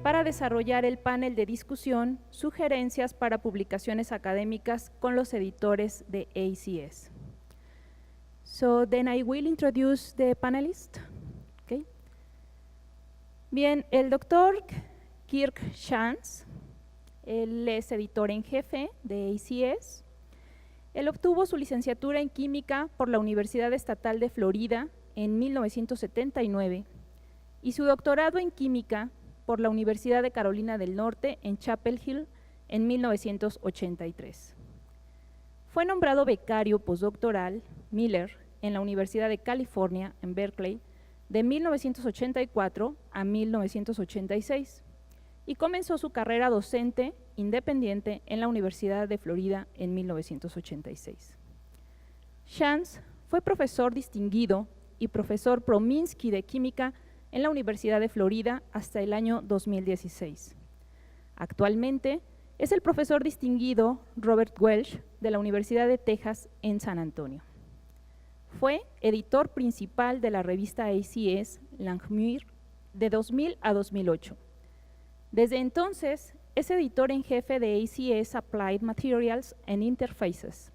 para desarrollar el panel de discusión, sugerencias para publicaciones académicas con los editores de ACS. So then I will introduce the panelists. Okay. Bien, el doctor Kirk Schantz, él es editor en jefe de ACS. Él obtuvo su licenciatura en Química por la Universidad Estatal de Florida en 1979 y su doctorado en Química por la Universidad de Carolina del Norte en Chapel Hill en 1983. Fue nombrado becario postdoctoral Miller en la Universidad de California en Berkeley de 1984 a 1986 y comenzó su carrera docente independiente en la Universidad de Florida en 1986. Schantz fue profesor distinguido y profesor Prominsky de Química en la Universidad de Florida hasta el año 2016. Actualmente es el profesor distinguido Robert Welch de la Universidad de Texas en San Antonio. Fue editor principal de la revista ACS Langmuir de 2000 a 2008. Desde entonces es editor en jefe de ACS Applied Materials and Interfaces,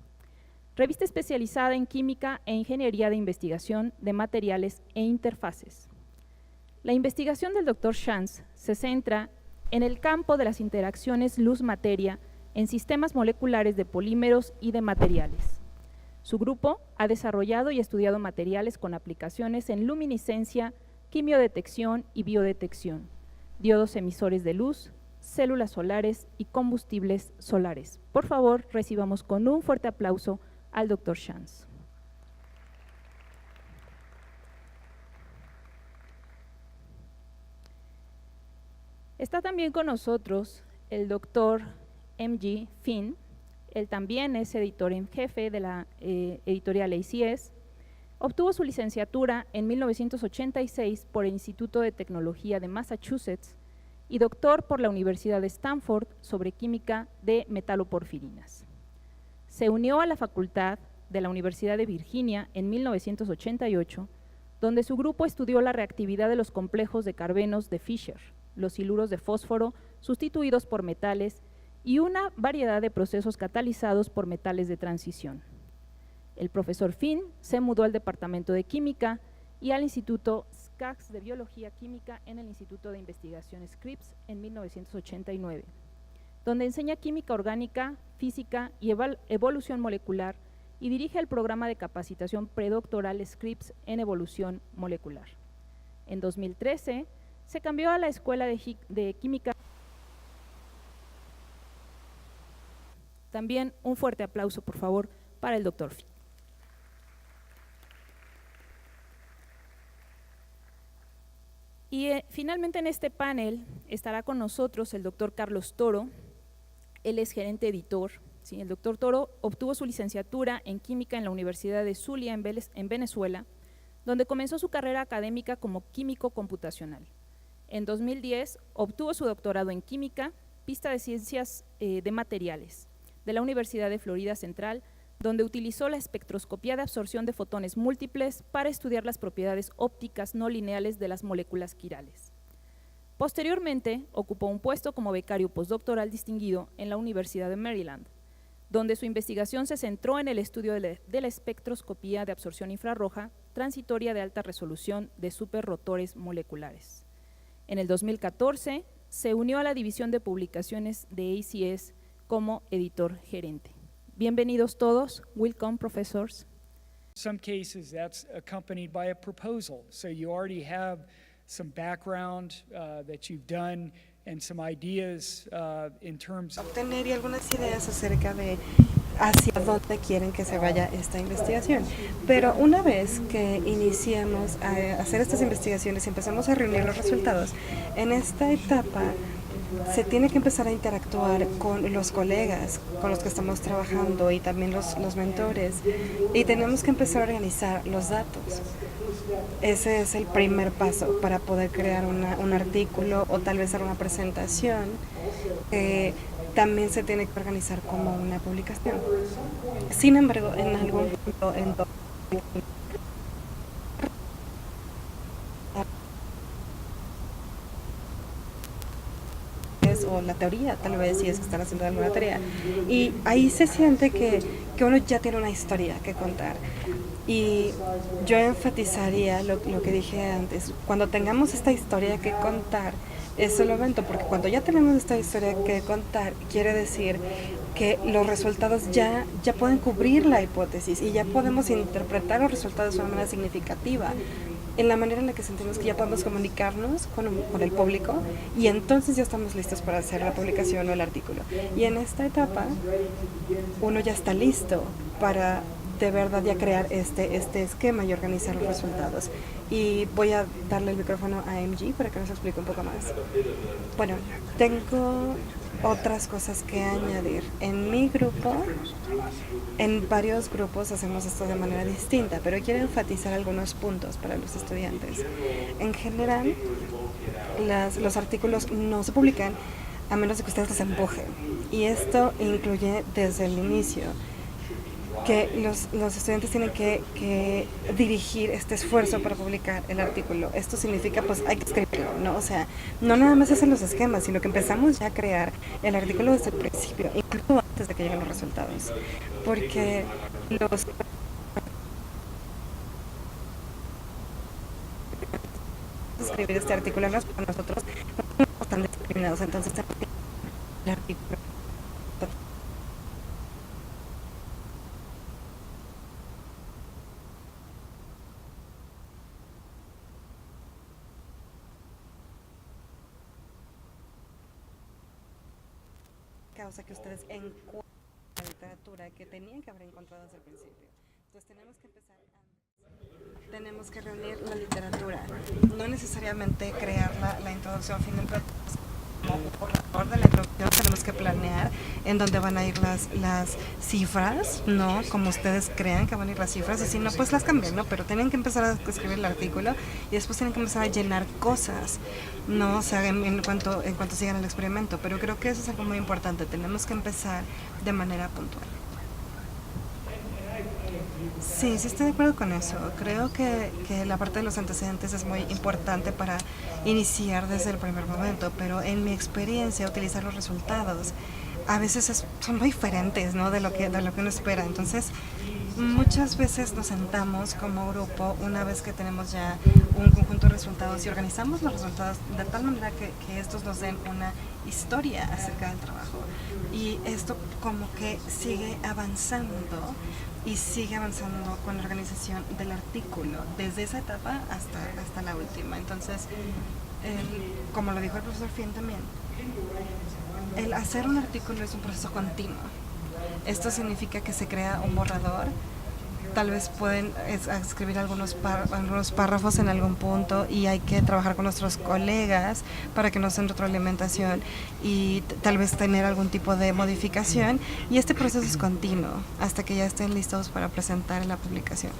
revista especializada en química e ingeniería de investigación de materiales e interfaces. La investigación del Dr. Schantz se centra en el campo de las interacciones luz-materia en sistemas moleculares de polímeros y de materiales. Su grupo ha desarrollado y estudiado materiales con aplicaciones en luminiscencia, quimiodetección y biodetección, diodos emisores de luz, células solares y combustibles solares. Por favor, recibamos con un fuerte aplauso al Dr. Schantz. Está también con nosotros el doctor M.G. Finn. Él también es editor en jefe de la editorial ACS. Obtuvo su licenciatura en 1986 por el Instituto de Tecnología de Massachusetts y doctor por la Universidad de Stanford sobre química de metaloporfirinas. Se unió a la facultad de la Universidad de Virginia en 1988, donde su grupo estudió la reactividad de los complejos de carbenos de Fischer, los siluros de fósforo sustituidos por metales y una variedad de procesos catalizados por metales de transición. El profesor Finn se mudó al Departamento de Química y al Instituto Skaggs de Biología Química en el Instituto de Investigación Scripps en 1989, donde enseña química orgánica, física y evolución molecular y dirige el programa de capacitación predoctoral Scripps en evolución molecular. En 2013 se cambió a la Escuela de Química. También un fuerte aplauso, por favor, para el doctor Finn. Y finalmente en este panel estará con nosotros el doctor Carlos Toro. Él es gerente editor. ¿Sí? El doctor Toro obtuvo su licenciatura en química en la Universidad de Zulia en Venezuela, donde comenzó su carrera académica como químico computacional. En 2010 obtuvo su doctorado en química, pista de ciencias de materiales, de la Universidad de Florida Central, donde utilizó la espectroscopía de absorción de fotones múltiples para estudiar las propiedades ópticas no lineales de las moléculas quirales. Posteriormente, ocupó un puesto como becario postdoctoral distinguido en la Universidad de Maryland, donde su investigación se centró en el estudio de la espectroscopía de absorción infrarroja transitoria de alta resolución de superrotores moleculares. En el 2014, se unió a la división de publicaciones de ACS como editor gerente. Bienvenidos todos. Welcome, professors. In some cases, that's accompanied by a proposal. So you already have some background that you've done and some ideas in terms of… Obtener y algunas ideas acerca de hacia dónde quieren que se vaya esta investigación. Pero una vez que iniciamos a hacer estas investigaciones y empezamos a reunir los resultados, en esta etapa se tiene que empezar a interactuar con los colegas con los que estamos trabajando y también los mentores, y tenemos que empezar a organizar los datos. Ese es el primer paso para poder crear un artículo o tal vez hacer una presentación. También se tiene que organizar como una publicación. Sin embargo, en algún punto, o la teoría, tal vez, si es que están haciendo alguna tarea. Y ahí se siente que uno ya tiene una historia que contar. Y yo enfatizaría lo que dije antes, cuando tengamos esta historia que contar, es el momento, porque cuando ya tenemos esta historia que contar, quiere decir que los resultados ya pueden cubrir la hipótesis y ya podemos interpretar los resultados de una manera significativa, en la manera en la que sentimos que ya podemos comunicarnos con el público, y entonces ya estamos listos para hacer la publicación o el artículo. Y en esta etapa uno ya está listo para de verdad ya crear este esquema y organizar los resultados. Y voy a darle el micrófono a MG para que nos explique un poco más. Bueno, tengo otras cosas que añadir. En mi grupo, en varios grupos hacemos esto de manera distinta, pero quiero enfatizar algunos puntos para los estudiantes. En general, los artículos no se publican a menos de que ustedes los empujen. Y esto incluye desde el inicio que los estudiantes tienen que dirigir este esfuerzo para publicar el artículo. Esto significa, pues, hay que escribirlo, ¿no? O sea, no nada más hacen los esquemas, sino que empezamos ya a crear el artículo desde el principio, incluso antes de que lleguen los resultados. Porque escribir este artículo no es para nosotros, no estamos tan disciplinados, entonces el artículo. Causa que ustedes encuentren la literatura que tenían que haber encontrado desde el principio. Entonces tenemos que reunir la literatura, no necesariamente crear la introducción final, pero como por de la introducción tenemos que planear en dónde van a ir las cifras, no como ustedes crean que van a ir las cifras, y si no, pues las cambian, ¿no? Pero tienen que empezar a escribir el artículo y después tienen que empezar a llenar cosas, ¿no? O sea, en cuanto sigan el experimento. Pero creo que eso es algo muy importante, tenemos que empezar de manera puntual. Sí, estoy de acuerdo con eso. Creo que la parte de los antecedentes es muy importante para iniciar desde el primer momento, pero en mi experiencia utilizar los resultados a veces son muy diferentes, ¿no? de lo que uno espera. Entonces, muchas veces nos sentamos como grupo una vez que tenemos ya un conjunto de resultados y organizamos los resultados de tal manera que estos nos den una historia acerca del trabajo. Y esto como que sigue avanzando y sigue avanzando con la organización del artículo, desde esa etapa hasta la última. Entonces, como lo dijo el profesor Fien también, el hacer un artículo es un proceso continuo. Esto significa que se crea un borrador, tal vez pueden escribir algunos párrafos en algún punto y hay que trabajar con nuestros colegas para que nos den retroalimentación y tal vez tener algún tipo de modificación, y este proceso es continuo hasta que ya estén listos para presentar en la publicación.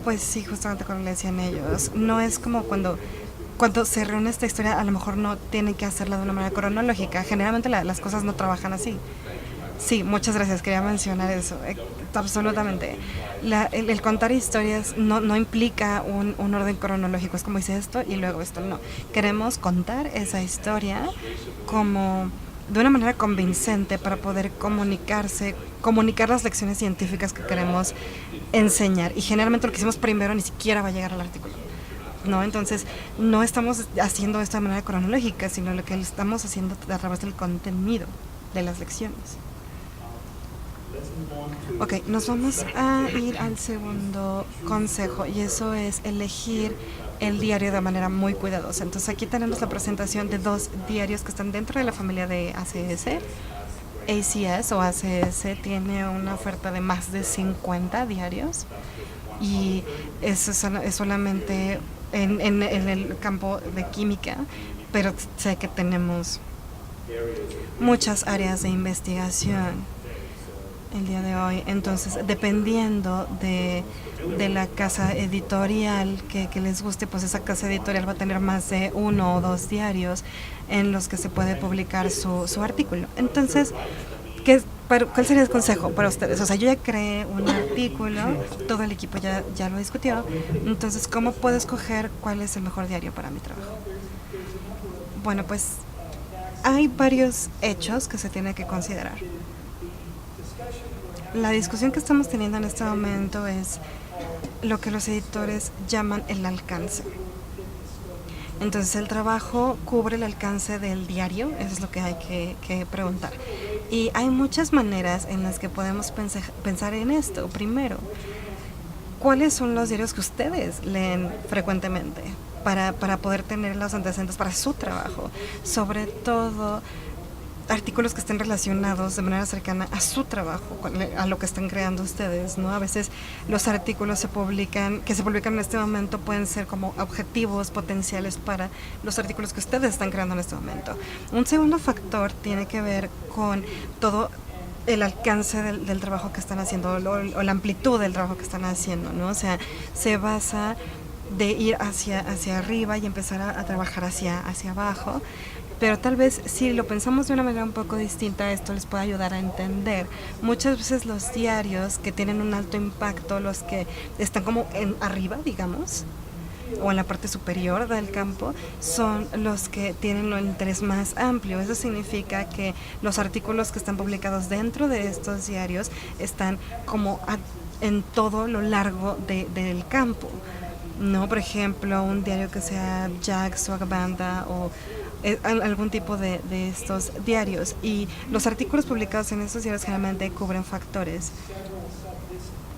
Pues sí, justamente como le decían ellos, no es como cuando se reúne esta historia, a lo mejor no tienen que hacerla de una manera cronológica, generalmente las cosas no trabajan así. Sí, muchas gracias, quería mencionar eso, absolutamente. El contar historias no implica un orden cronológico, es como hice esto y luego esto, no. Queremos contar esa historia como de una manera convincente para poder comunicar las lecciones científicas que queremos enseñar, y generalmente lo que hicimos primero ni siquiera va a llegar al artículo. ¿No? Entonces, no estamos haciendo esto de manera cronológica, sino lo que estamos haciendo a través del contenido de las lecciones. Ok, nos vamos a ir al segundo consejo, y eso es elegir el diario de manera muy cuidadosa. Entonces, aquí tenemos la presentación de 2 diarios que están dentro de la familia de ACS. ACS o ACS tiene una oferta de más de 50 diarios, y eso es solamente en el campo de química, pero sé que tenemos muchas áreas de investigación el día de hoy. Entonces, dependiendo de la casa editorial que les guste, pues esa casa editorial va a tener más de 1 o 2 diarios en los que se puede publicar su artículo. Entonces, ¿cuál sería el consejo para ustedes? O sea, yo ya creé un artículo, todo el equipo ya lo discutió, entonces, ¿cómo puedo escoger cuál es el mejor diario para mi trabajo? Bueno, pues Hay varios hechos que se tienen que considerar. La discusión que estamos teniendo en este momento es lo que los editores llaman el alcance. Entonces el trabajo cubre el alcance del diario, eso es lo que hay que preguntar. Y hay muchas maneras en las que podemos pensar en esto. Primero, ¿cuáles son los diarios que ustedes leen frecuentemente para poder tener los antecedentes para su trabajo? Sobre todo artículos que estén relacionados de manera cercana a su trabajo, a lo que están creando ustedes, ¿no? A veces los artículos que se publican en este momento pueden ser como objetivos potenciales para los artículos que ustedes están creando en este momento. Un segundo factor tiene que ver con todo el alcance del trabajo que están haciendo o la amplitud del trabajo que están haciendo, ¿no? O sea, se basa de ir hacia arriba y empezar a trabajar hacia abajo. Pero tal vez si lo pensamos de una manera un poco distinta, esto les puede ayudar a entender. Muchas veces los diarios que tienen un alto impacto, los que están como arriba, digamos, o en la parte superior del campo, son los que tienen un interés más amplio. Eso significa que los artículos que están publicados dentro de estos diarios están como en todo lo largo del campo, ¿no? Por ejemplo, un diario que sea Jax o Agabanda o algún tipo de estos diarios, y los artículos publicados en estos diarios generalmente cubren factores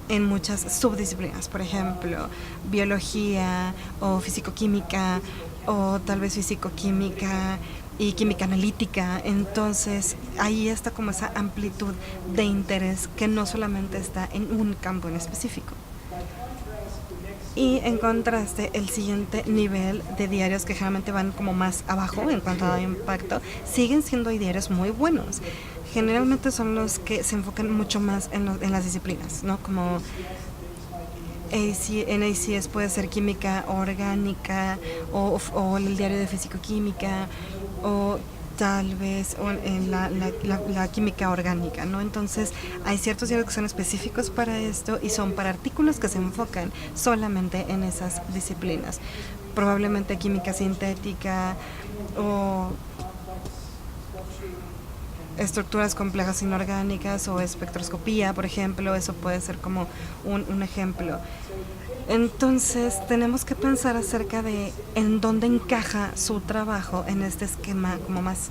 en muchas subdisciplinas, por ejemplo, biología o fisicoquímica o tal vez fisicoquímica y química analítica. Entonces ahí está como esa amplitud de interés que no solamente está en un campo en específico. Y en contraste, el siguiente nivel de diarios que generalmente van como más abajo en cuanto a impacto, siguen siendo diarios muy buenos. Generalmente son los que se enfocan mucho más en las disciplinas, ¿no? Como en ACS puede ser química orgánica o el diario de fisicoquímica o tal vez en la química orgánica, ¿no? Entonces hay ciertos diarios que son específicos para esto y son para artículos que se enfocan solamente en esas disciplinas. Probablemente química sintética o estructuras complejas inorgánicas o espectroscopía, por ejemplo, eso puede ser como un ejemplo. Entonces tenemos que pensar acerca de en dónde encaja su trabajo en este esquema como más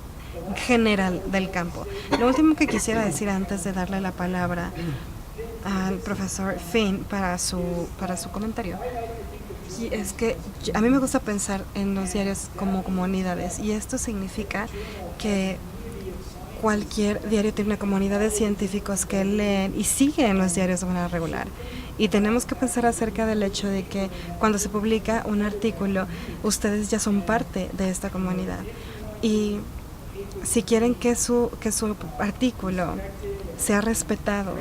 general del campo. Lo último que quisiera decir antes de darle la palabra al profesor Finn para su comentario, y es que a mí me gusta pensar en los diarios como comunidades, y esto significa que cualquier diario tiene una comunidad de científicos que leen y siguen los diarios de manera regular. Y tenemos que pensar acerca del hecho de que cuando se publica un artículo, ustedes ya son parte de esta comunidad. Y si quieren que su artículo sea respetado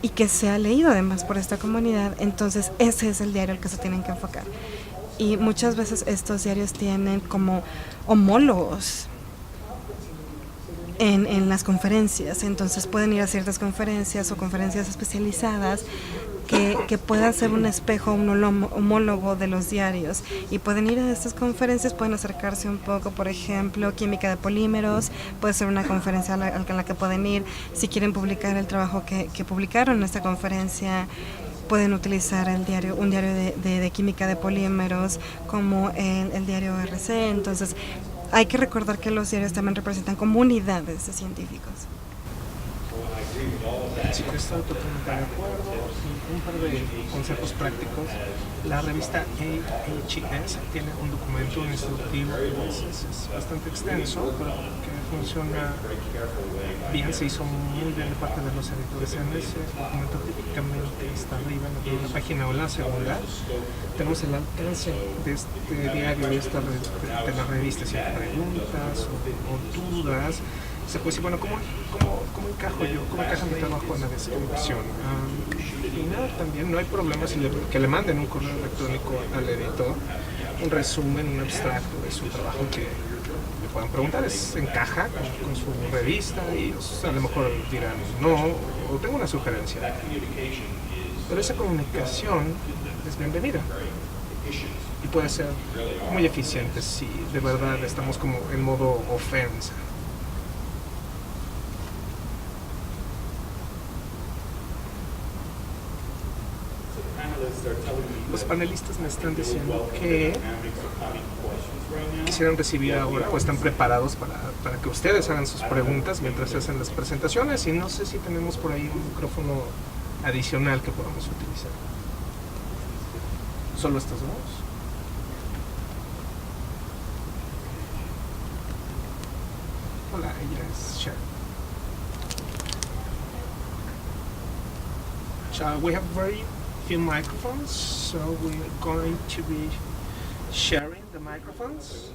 y que sea leído además por esta comunidad, entonces ese es el diario al que se tienen que enfocar. Y muchas veces estos diarios tienen como homólogos en las conferencias, entonces pueden ir a ciertas conferencias o conferencias especializadas que puedan ser un espejo, un homólogo de los diarios, y pueden ir a estas conferencias, pueden acercarse un poco, por ejemplo, química de polímeros, puede ser una conferencia a la que pueden ir. Si quieren publicar el trabajo que publicaron en esta conferencia, pueden utilizar un diario de química de polímeros como el diario RC. Entonces hay que recordar que los diarios también representan comunidades de científicos. Sí, estoy totalmente de acuerdo. Y un par de consejos prácticos. La revista AHS tiene un documento, un instructivo, es bastante extenso, pero que funciona bien, se hizo muy bien de parte de los editores. En ese documento típicamente está arriba, en la primera página o en la segunda, tenemos el alcance de este diario, de la revista. Si hay preguntas o dudas, se puede decir, bueno, ¿cómo encajo yo? ¿Cómo encaja mi trabajo en la descripción? Y nada, también no hay problema que le manden un correo electrónico al editor, un resumen, un abstracto de su trabajo que le puedan preguntar, ¿encaja con su revista? Y ellos a lo mejor dirán no, o tengo una sugerencia. Pero esa comunicación es bienvenida y puede ser muy eficiente si de verdad estamos como en modo ofensa. Los panelistas me están diciendo que quisieran recibir ahora, pues están preparados para que ustedes hagan sus preguntas mientras se hacen las presentaciones, y no sé si tenemos por ahí un micrófono adicional que podamos utilizar. ¿Solo estos dos? Hola, ella es Sharon. We have very few microphones, so we're going to be sharing the microphones.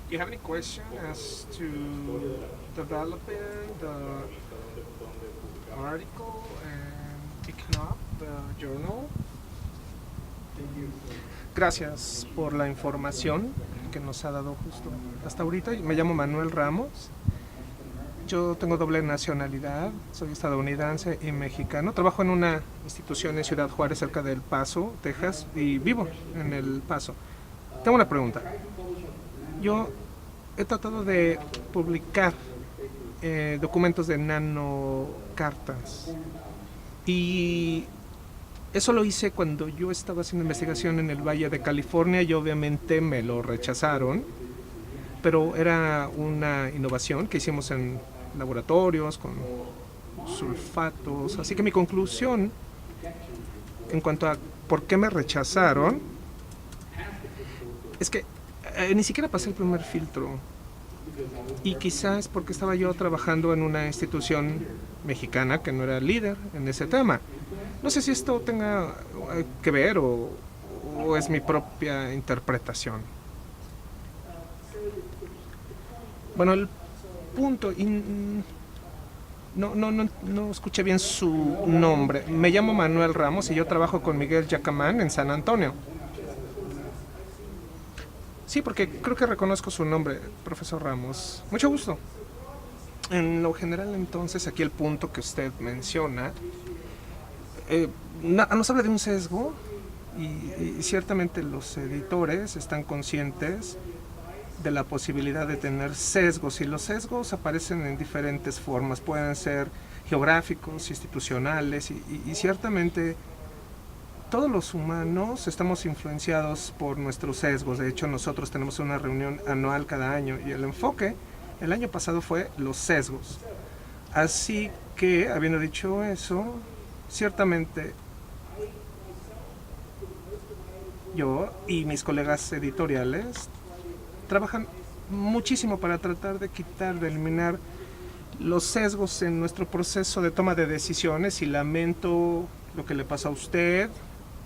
Do you have any question as to developing the article and picking up the journal? Gracias por la información que nos ha dado justo hasta ahorita. Me llamo Manuel Ramos. Yo tengo doble nacionalidad, soy estadounidense y mexicano. Trabajo en una institución en Ciudad Juárez, cerca del Paso, Texas, y vivo en El Paso. Tengo una pregunta. Yo he tratado de publicar documentos de nanocartas, y eso lo hice cuando yo estaba haciendo investigación en el Valle de California, y obviamente me lo rechazaron, pero era una innovación que hicimos en laboratorios con sulfatos. Así que mi conclusión en cuanto a por qué me rechazaron es que ni siquiera pasé el primer filtro, y quizás porque estaba yo trabajando en una institución mexicana que no era líder en ese tema. No sé si esto tenga que ver o es mi propia interpretación. Bueno, el punto, no escuché bien su nombre. Me llamo Manuel Ramos y yo trabajo con Miguel Yacamán en San Antonio. Sí, porque creo que reconozco su nombre, profesor Ramos. Mucho gusto. En lo general, entonces, aquí el punto que usted menciona nos habla de un sesgo, y ciertamente los editores están conscientes de la posibilidad de tener sesgos, y los sesgos aparecen en diferentes formas. Pueden ser geográficos, institucionales, y ciertamente todos los humanos estamos influenciados por nuestros sesgos. De hecho, nosotros tenemos una reunión anual cada año, y el enfoque el año pasado fue los sesgos. Así que, habiendo dicho eso, ciertamente yo y mis colegas editoriales trabajan muchísimo para tratar de quitar, de eliminar los sesgos en nuestro proceso de toma de decisiones, y lamento lo que le pasó a usted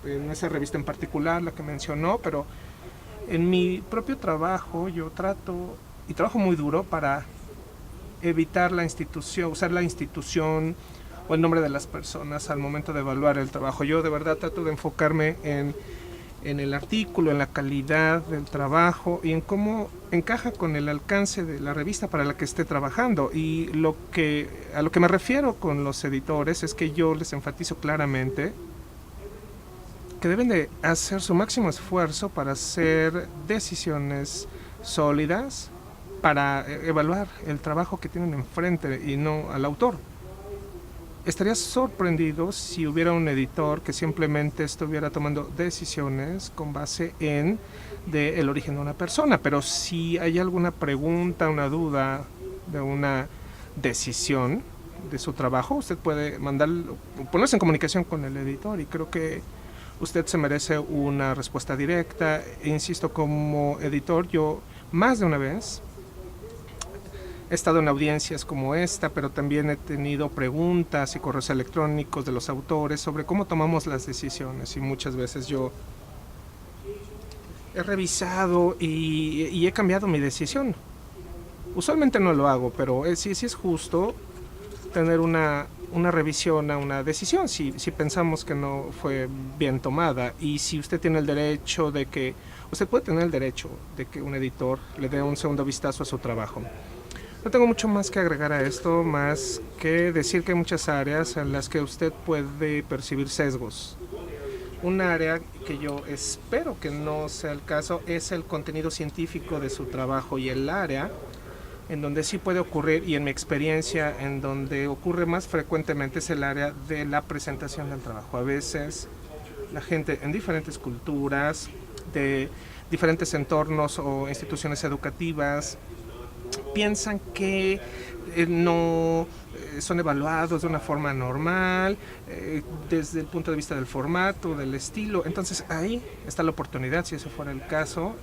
en esa revista en particular, la que mencionó, pero en mi propio trabajo yo trabajo muy duro para evitar la institución, usar la institución o el nombre de las personas al momento de evaluar el trabajo. Yo de verdad trato de enfocarme en el artículo, en la calidad del trabajo y en cómo encaja con el alcance de la revista para la que esté trabajando. Y a lo que me refiero con los editores es que yo les enfatizo claramente que deben de hacer su máximo esfuerzo para hacer decisiones sólidas, para evaluar el trabajo que tienen enfrente y no al autor. Estaría sorprendido si hubiera un editor que simplemente estuviera tomando decisiones con base en el origen de una persona, pero si hay alguna pregunta, una duda de una decisión de su trabajo, usted puede ponerse en comunicación con el editor, y creo que usted se merece una respuesta directa. Insisto, como editor, yo más de una vez he estado en audiencias como esta, pero también he tenido preguntas y correos electrónicos de los autores sobre cómo tomamos las decisiones, y muchas veces yo he revisado y he cambiado mi decisión. Usualmente no lo hago, pero sí es justo tener una revisión a una decisión si pensamos que no fue bien tomada, y si usted tiene el derecho usted puede tener el derecho de que un editor le dé un segundo vistazo a su trabajo. No tengo mucho más que agregar a esto, más que decir que hay muchas áreas en las que usted puede percibir sesgos. Un área que yo espero que no sea el caso es el contenido científico de su trabajo, y el área En donde sí puede ocurrir, y en mi experiencia, en donde ocurre más frecuentemente es el área de la presentación del trabajo. A veces la gente en diferentes culturas, de diferentes entornos o instituciones educativas, piensan que no son evaluados de una forma normal, desde el punto de vista del formato, del estilo. Entonces ahí está la oportunidad, si ese fuera el caso.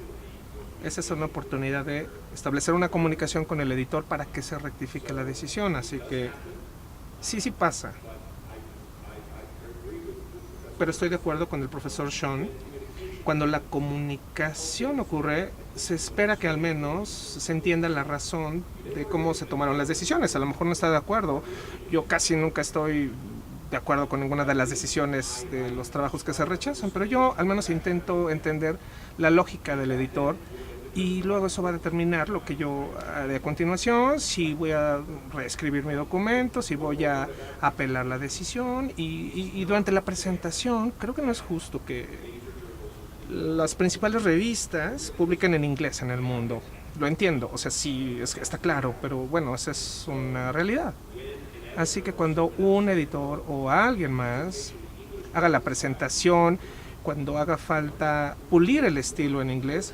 Esa es una oportunidad de establecer una comunicación con el editor para que se rectifique la decisión. Así que sí pasa. Pero estoy de acuerdo con el profesor Sean. Cuando la comunicación ocurre, se espera que al menos se entienda la razón de cómo se tomaron las decisiones. A lo mejor no está de acuerdo. Yo casi nunca estoy de acuerdo con ninguna de las decisiones de los trabajos que se rechazan, pero yo al menos intento entender la lógica del editor, y luego eso va a determinar lo que yo haré a continuación, si voy a reescribir mi documento, si voy a apelar la decisión, y durante la presentación creo que no es justo que las principales revistas publiquen en inglés en el mundo. Lo entiendo, o sea, sí, está claro, pero bueno, esa es una realidad. Así que cuando un editor o alguien más haga la presentación, cuando haga falta pulir el estilo en inglés,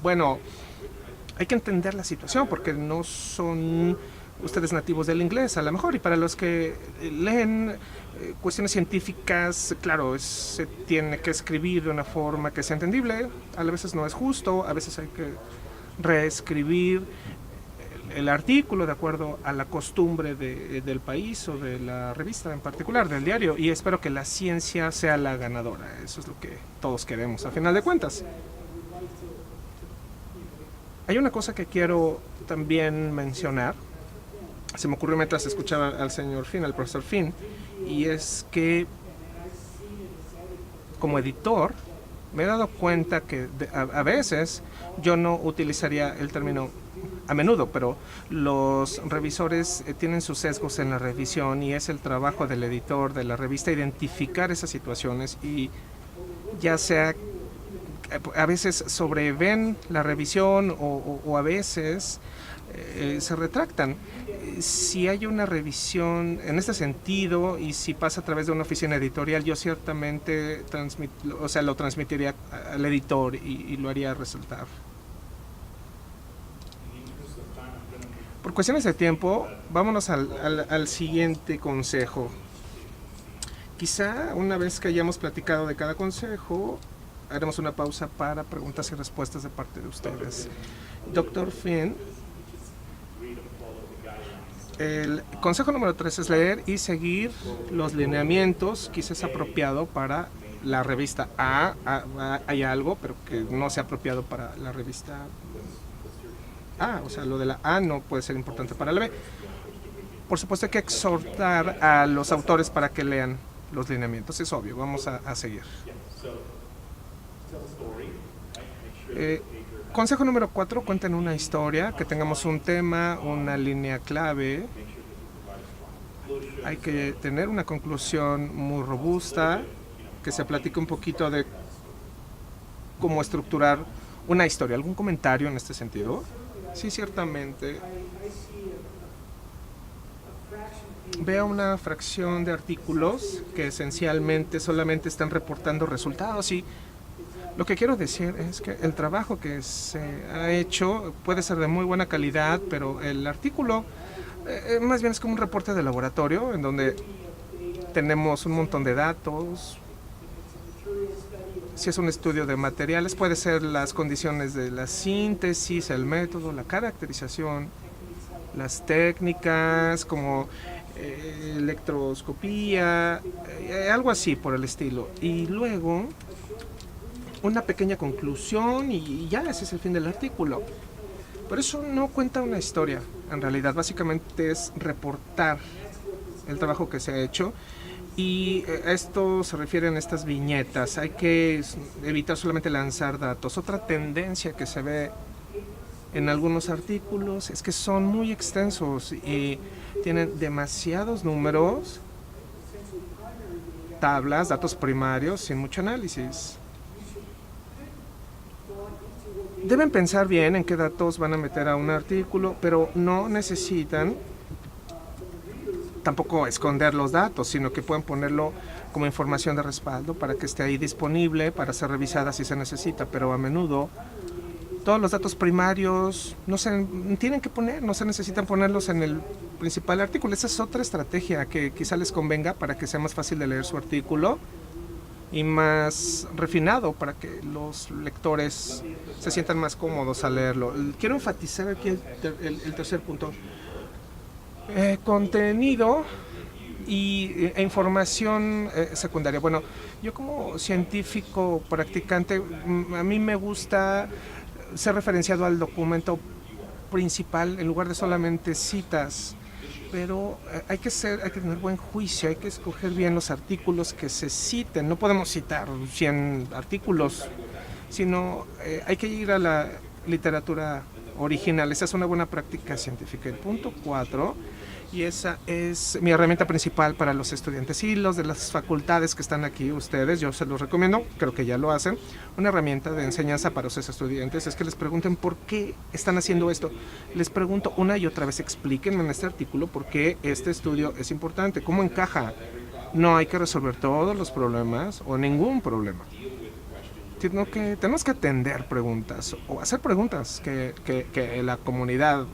bueno, hay que entender la situación porque no son ustedes nativos del inglés a lo mejor, y para los que leen cuestiones científicas, claro, se tiene que escribir de una forma que sea entendible. A veces no es justo, a veces hay que reescribir el artículo de acuerdo a la costumbre del país o de la revista en particular, del diario, y espero que la ciencia sea la ganadora. Eso es lo que todos queremos a final de cuentas. Hay una cosa que quiero también mencionar, se me ocurrió mientras escuchaba al señor Finn, al profesor Finn, y es que como editor me he dado cuenta que a veces yo no utilizaría el término a menudo, pero los revisores tienen sus sesgos en la revisión, y es el trabajo del editor de la revista identificar esas situaciones, y ya sea a veces sobreven la revisión o a veces se retractan. Si hay una revisión en este sentido y si pasa a través de una oficina editorial, yo ciertamente lo transmitiría al editor y lo haría resaltar. Por cuestiones de tiempo, vámonos al siguiente consejo. Quizá una vez que hayamos platicado de cada consejo, haremos una pausa para preguntas y respuestas de parte de ustedes. Doctor Finn, el consejo número 3 es leer y seguir los lineamientos. Quizás es apropiado para la revista A, hay algo, pero que no sea apropiado para la revista A. O sea, lo de la A no puede ser importante para la B. Por supuesto hay que exhortar a los autores para que lean los lineamientos, es obvio, vamos a seguir. Consejo número 4, cuenten una historia, que tengamos un tema, una línea clave. Hay que tener una conclusión muy robusta, que se platique un poquito de cómo estructurar una historia. ¿Algún comentario en este sentido? Sí, ciertamente. Veo una fracción de artículos que esencialmente solamente están reportando resultados, y lo que quiero decir es que el trabajo que se ha hecho puede ser de muy buena calidad, pero el artículo más bien es como un reporte de laboratorio en donde tenemos un montón de datos. Si es un estudio de materiales, puede ser las condiciones de la síntesis, el método, la caracterización, las técnicas como electroscopía, algo así por el estilo. Y luego una pequeña conclusión y ya ese es el fin del artículo. Pero eso no cuenta una historia, en realidad básicamente es reportar el trabajo que se ha hecho, y esto se refiere en estas viñetas. Hay que evitar solamente lanzar datos. Otra tendencia que se ve en algunos artículos es que son muy extensos y tienen demasiados números, tablas, datos primarios sin mucho análisis. Deben pensar bien en qué datos van a meter a un artículo, pero no necesitan tampoco esconder los datos, sino que pueden ponerlo como información de respaldo para que esté ahí disponible para ser revisada si se necesita, pero a menudo todos los datos primarios no se tienen que poner, no se necesitan ponerlos en el principal artículo. Esa es otra estrategia que quizá les convenga para que sea más fácil de leer su artículo y más refinado para que los lectores se sientan más cómodos al leerlo. Quiero enfatizar aquí el tercer punto. Contenido e información secundaria. Bueno, yo como científico practicante, a mí me gusta ser referenciado al documento principal en lugar de solamente citas, pero hay que tener buen juicio, hay que escoger bien los artículos que se citen. No podemos citar 100 artículos, sino hay que ir a la literatura original. Esa es una buena práctica científica. El punto 4, y esa es mi herramienta principal para los estudiantes y los de las facultades que están aquí, ustedes, yo se los recomiendo, creo que ya lo hacen, una herramienta de enseñanza para esos estudiantes es que les pregunten por qué están haciendo esto. Les pregunto una y otra vez, explíquenme en este artículo por qué este estudio es importante, cómo encaja. No hay que resolver todos los problemas o ningún problema. Tenemos que atender preguntas o hacer preguntas que la comunidad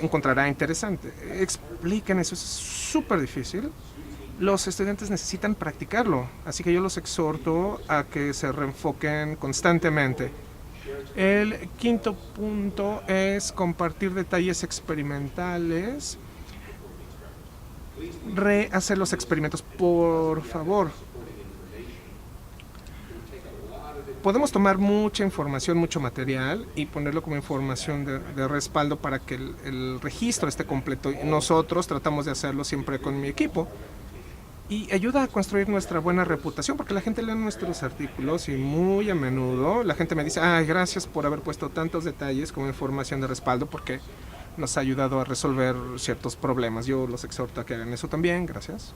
encontrará interesante. Expliquen eso, es súper difícil. Los estudiantes necesitan practicarlo, así que yo los exhorto a que se reenfoquen constantemente. El quinto punto es compartir detalles experimentales. Rehacer los experimentos, por favor. Podemos tomar mucha información, mucho material y ponerlo como información de respaldo para que el registro esté completo. Nosotros tratamos de hacerlo siempre con mi equipo y ayuda a construir nuestra buena reputación porque la gente lee nuestros artículos y muy a menudo la gente me dice, ay, gracias por haber puesto tantos detalles como información de respaldo porque nos ha ayudado a resolver ciertos problemas. Yo los exhorto a que hagan eso también. Gracias.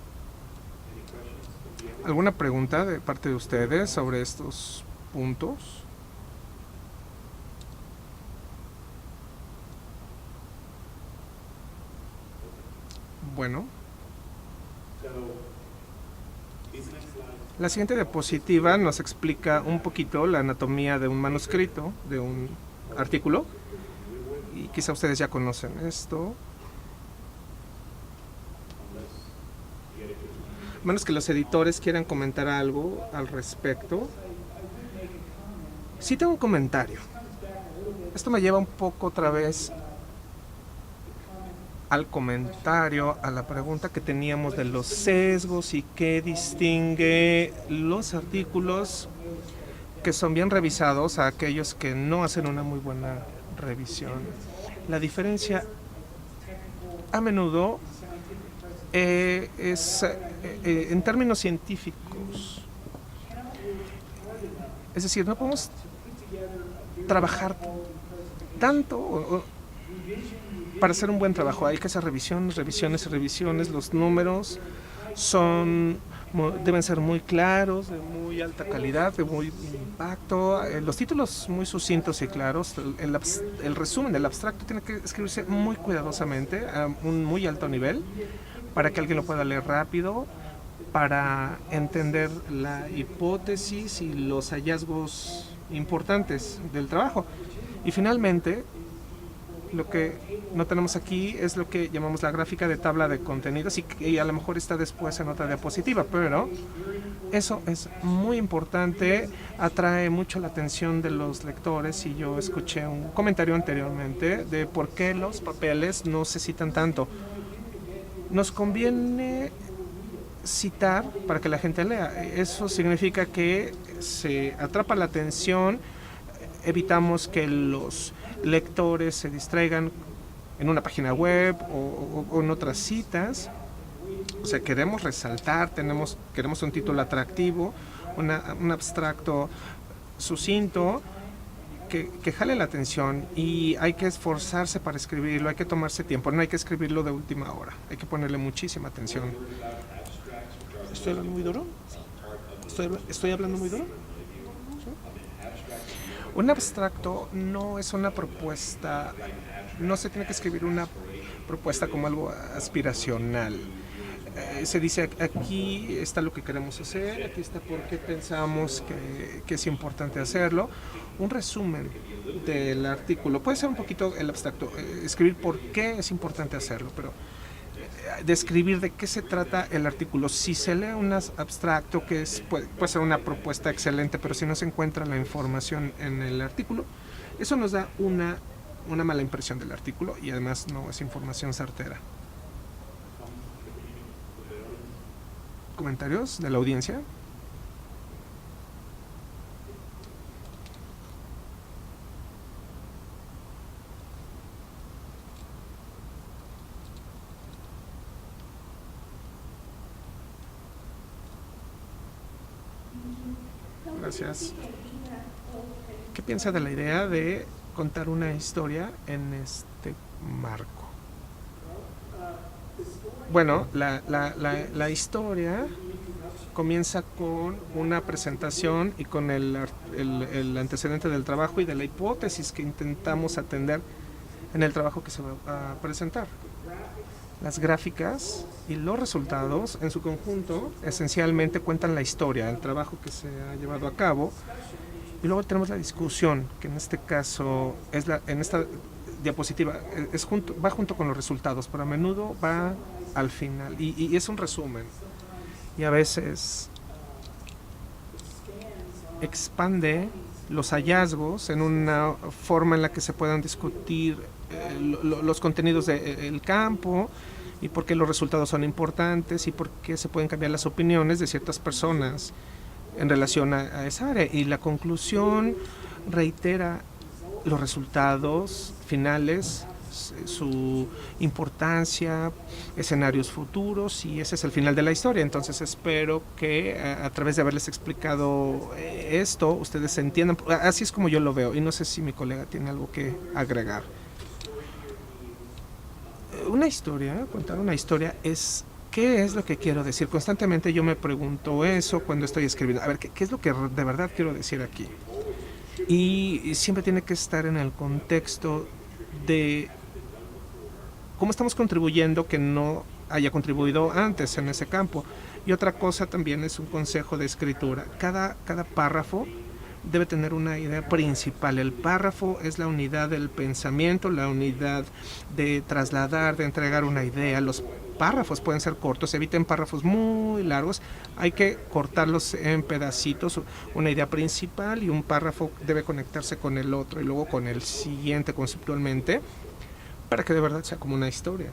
¿Alguna pregunta de parte de ustedes sobre estos puntos? Bueno, la siguiente diapositiva nos explica un poquito la anatomía de un manuscrito, de un artículo, y quizá ustedes ya conocen esto. A menos que los editores quieran comentar algo al respecto. Sí tengo un comentario. Esto me lleva un poco otra vez al comentario, a la pregunta que teníamos de los sesgos y qué distingue los artículos que son bien revisados a aquellos que no hacen una muy buena revisión. La diferencia a menudo es en términos científicos. Es decir, no podemos trabajar tanto para hacer un buen trabajo. Hay que hacer revisiones. Los números deben ser muy claros, de muy alta calidad, de muy impacto. Los títulos muy sucintos y claros. El resumen del abstracto tiene que escribirse muy cuidadosamente a un muy alto nivel para que alguien lo pueda leer rápido, para entender la hipótesis y los hallazgos importantes del trabajo. Y finalmente, lo que no tenemos aquí es lo que llamamos la gráfica de tabla de contenidos y a lo mejor está después en otra diapositiva, pero eso es muy importante, atrae mucho la atención de los lectores y yo escuché un comentario anteriormente de por qué los papeles no se citan tanto. Nos conviene citar para que la gente lea. Eso significa que se atrapa la atención, evitamos que los lectores se distraigan en una página web o en otras citas. O sea, queremos resaltar, queremos un título atractivo, un abstracto sucinto que jale la atención y hay que esforzarse para escribirlo, hay que tomarse tiempo, no hay que escribirlo de última hora, hay que ponerle muchísima atención. ¿Estoy hablando muy duro? ¿Estoy hablando muy duro? ¿Sí? Un abstracto no es una propuesta, no se tiene que escribir una propuesta como algo aspiracional. Se dice, aquí está lo que queremos hacer, aquí está por qué pensamos que es importante hacerlo. Un resumen del artículo, puede ser un poquito el abstracto, escribir por qué es importante hacerlo, pero describir de qué se trata el artículo. Si se lee un abstracto, que puede ser una propuesta excelente, pero si no se encuentra la información en el artículo, eso nos da una mala impresión del artículo y además no es información certera. ¿Comentarios de la audiencia? Gracias. ¿Qué piensa de la idea de contar una historia en este marco? Bueno, la historia comienza con una presentación y con el antecedente del trabajo y de la hipótesis que intentamos atender en el trabajo que se va a presentar. Las gráficas y los resultados en su conjunto esencialmente cuentan la historia, el trabajo que se ha llevado a cabo, y luego tenemos la discusión, que en este caso en esta diapositiva va junto con los resultados, pero a menudo va al final y es un resumen, y a veces expande los hallazgos en una forma en la que se puedan discutir los contenidos del campo y por qué los resultados son importantes y por qué se pueden cambiar las opiniones de ciertas personas en relación a esa área. Y la conclusión reitera los resultados finales, su importancia, escenarios futuros, y ese es el final de la historia. Entonces espero que a través de haberles explicado esto, ustedes entiendan. Así es como yo lo veo, y no sé si mi colega tiene algo que agregar. Una historia, contar una historia es... ¿Qué es lo que quiero decir? Constantemente yo me pregunto eso cuando estoy escribiendo. A ver, ¿qué es lo que de verdad quiero decir aquí? Y siempre tiene que estar en el contexto de cómo estamos contribuyendo que no haya contribuido antes en ese campo. Y otra cosa también es un consejo de escritura. Cada párrafo debe tener una idea principal. El párrafo es la unidad del pensamiento, la unidad de trasladar, de entregar una idea. Los párrafos pueden ser cortos, eviten párrafos muy largos, hay que cortarlos en pedacitos, una idea principal, y un párrafo debe conectarse con el otro y luego con el siguiente conceptualmente, para que de verdad sea como una historia.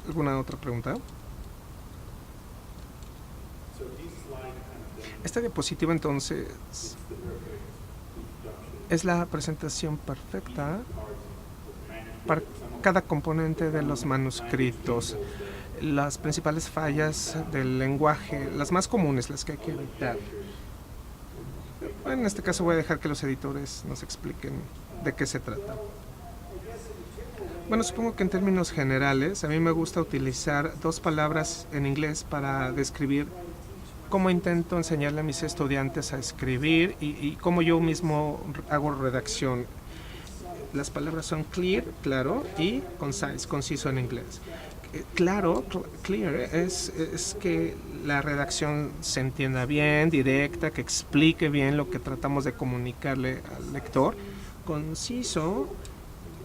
¿Alguna otra pregunta? Esta diapositiva entonces es la presentación perfecta para cada componente de los manuscritos. Las principales fallas del lenguaje, las más comunes, las que hay que evitar. En este caso voy a dejar que los editores nos expliquen de qué se trata. Bueno, supongo que en términos generales, a mí me gusta utilizar dos palabras en inglés para describir cómo intento enseñarle a mis estudiantes a escribir y cómo yo mismo hago redacción. Las palabras son clear, claro, y concise, conciso en inglés. Claro, clear, es que la redacción se entienda bien, directa, que explique bien lo que tratamos de comunicarle al lector. Conciso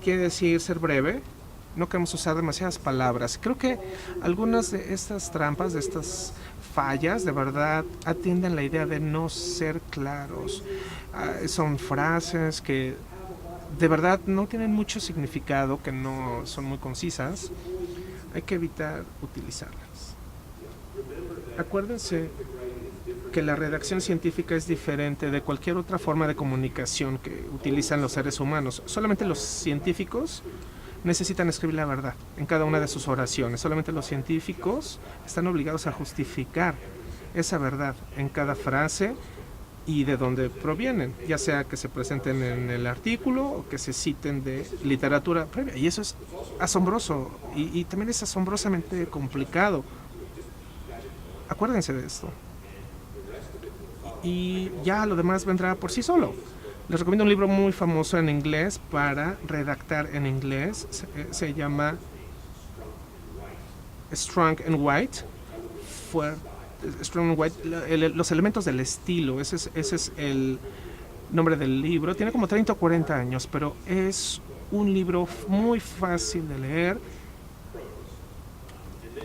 quiere decir ser breve, no queremos usar demasiadas palabras. Creo que algunas de estas trampas, de estas fallas, de verdad atienden la idea de no ser claros. Son frases que de verdad no tienen mucho significado, que no son muy concisas. Hay que evitar utilizarlas. Acuérdense que la redacción científica es diferente de cualquier otra forma de comunicación que utilizan los seres humanos. Solamente los científicos necesitan escribir la verdad en cada una de sus oraciones. Solamente los científicos están obligados a justificar esa verdad en cada frase y de dónde provienen, ya sea que se presenten en el artículo o que se citen de literatura previa. Y eso es asombroso y también es asombrosamente complicado. Acuérdense de esto. y ya lo demás vendrá por sí solo. Les recomiendo un libro muy famoso en inglés para redactar en inglés. Se llama Strong and White. Strong and White, los elementos del estilo. Ese es el nombre del libro. Tiene como 30 o 40 años, pero es un libro muy fácil de leer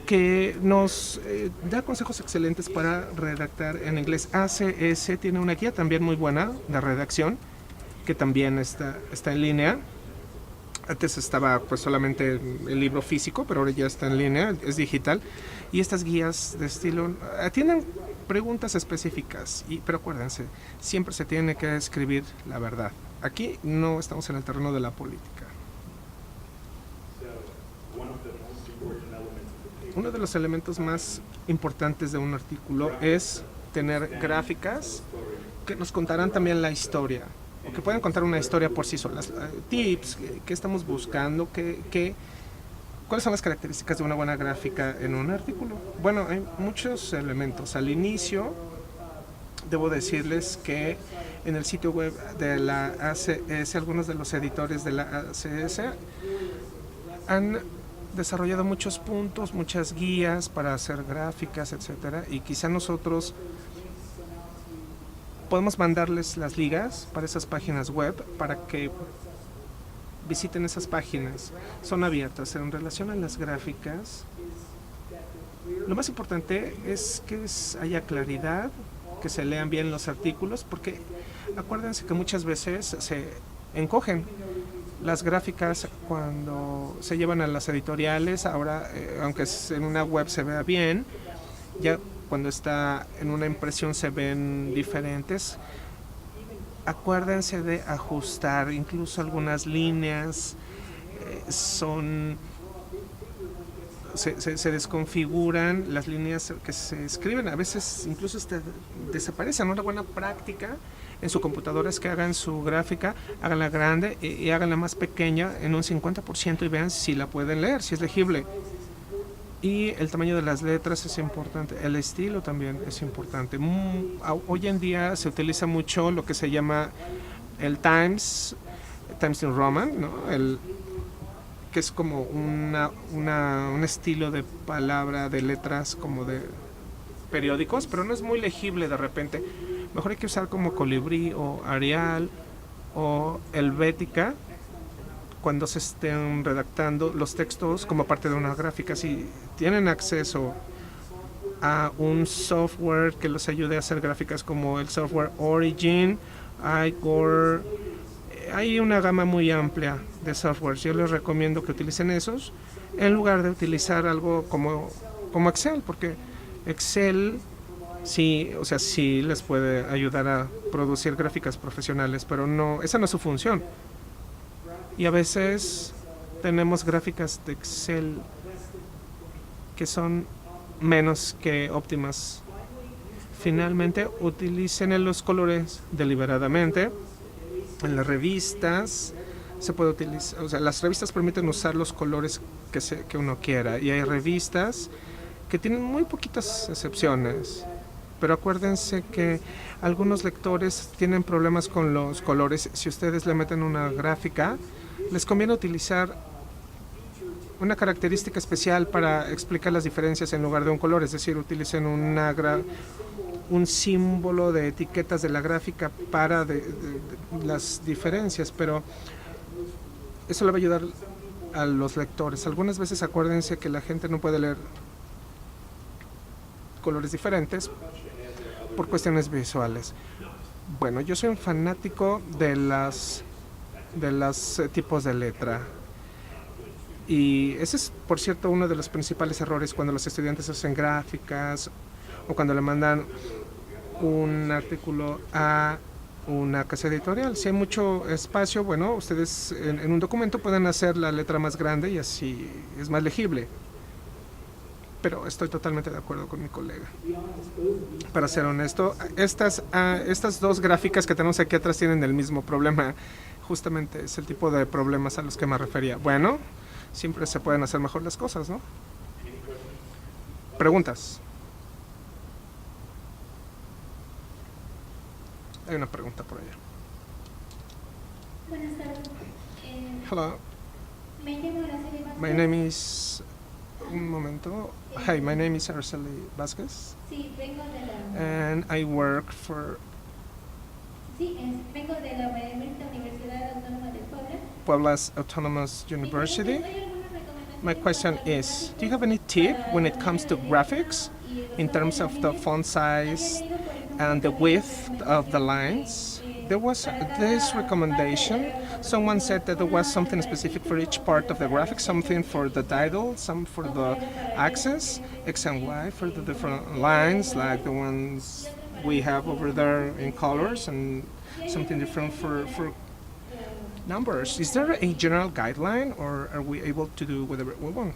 que nos da consejos excelentes para redactar en inglés. ACS tiene una guía también muy buena de redacción, que también está en línea. Antes estaba pues solamente el libro físico, pero ahora ya está en línea, es digital. Y estas guías de estilo tienen preguntas específicas, pero acuérdense, siempre se tiene que escribir la verdad. Aquí no estamos en el terreno de la política. Uno de los elementos más importantes de un artículo es tener gráficas que nos contarán también la historia, o que pueden contar una historia por sí solas. Tips, ¿qué estamos buscando? ¿Cuáles son las características de una buena gráfica en un artículo? Bueno, hay muchos elementos. Al inicio, debo decirles que en el sitio web de la ACS, algunos de los editores de la ACS han desarrollado muchos puntos, muchas guías para hacer gráficas, etcétera, y quizá nosotros podemos mandarles las ligas para esas páginas web para que visiten esas páginas. Son abiertas. En relación a las gráficas, lo más importante es que haya claridad, que se lean bien los artículos, porque acuérdense que muchas veces se encogen las gráficas cuando se llevan a las editoriales. Ahora, aunque en una web se vea bien, ya cuando está en una impresión se ven diferentes. Acuérdense de ajustar, incluso algunas líneas se desconfiguran, las líneas que se escriben a veces incluso desaparecen. Una buena práctica en su computadora es que hagan su gráfica, háganla grande y háganla más pequeña en un 50% y vean si la pueden leer, si es legible. Y el tamaño de las letras es importante, el estilo también es importante. Hoy en día se utiliza mucho lo que se llama el Times New Roman, ¿no? Que es como un estilo de palabra, de letras como de periódicos, pero no es muy legible de repente. Mejor hay que usar como Colibrí o Arial o Helvética cuando se estén redactando los textos como parte de una gráfica. Si tienen acceso a un software que los ayude a hacer gráficas como el software Origin, iCore, hay una gama muy amplia de softwares. Yo les recomiendo que utilicen esos en lugar de utilizar algo como Excel, porque Excel sí les puede ayudar a producir gráficas profesionales, pero no, esa no es su función. Y a veces tenemos gráficas de Excel que son menos que óptimas. Finalmente, utilicen los colores deliberadamente. En las revistas se puede utilizar, las revistas permiten usar los colores que uno quiera, y hay revistas que tienen muy poquitas excepciones, pero acuérdense que algunos lectores tienen problemas con los colores. Si ustedes le meten una gráfica, les conviene utilizar una característica especial para explicar las diferencias en lugar de un color, es decir, utilicen un símbolo de etiquetas de la gráfica para las diferencias, pero eso le va a ayudar a los lectores. Algunas veces acuérdense que la gente no puede leer colores diferentes por cuestiones visuales. Bueno, yo soy un fanático de los tipos de letra. Y ese es, por cierto, uno de los principales errores cuando los estudiantes hacen gráficas o cuando le mandan un artículo a una casa editorial. Si hay mucho espacio, bueno, ustedes en un documento pueden hacer la letra más grande y así es más legible. Pero estoy totalmente de acuerdo con mi colega. Para ser honesto, estas dos gráficas que tenemos aquí atrás tienen el mismo problema. Justamente es el tipo de problemas a los que me refería. Bueno, siempre se pueden hacer mejor las cosas, ¿no? ¿Preguntas? Hay una pregunta por allá. Buenas tardes. Hello, Me llamo Araceli Vázquez. my name is... Un momento. Hi, my name is Araceli Vázquez, Sí, vengo de la... and I work for vengo de la Benemérita Universidad Autónoma de Puebla. Puebla's Autonomous University. ¿Hay alguna recomendación My question is, do you have any tip when it comes to graphics in terms of the font size and the width of the lines? There was this recommendation. Someone said that there was something specific for each part of the graphic, something for the title, some for the axis, X and Y, for the different lines, like the ones we have over there in colors, and something different for numbers. Is there a general guideline, or are we able to do whatever we want?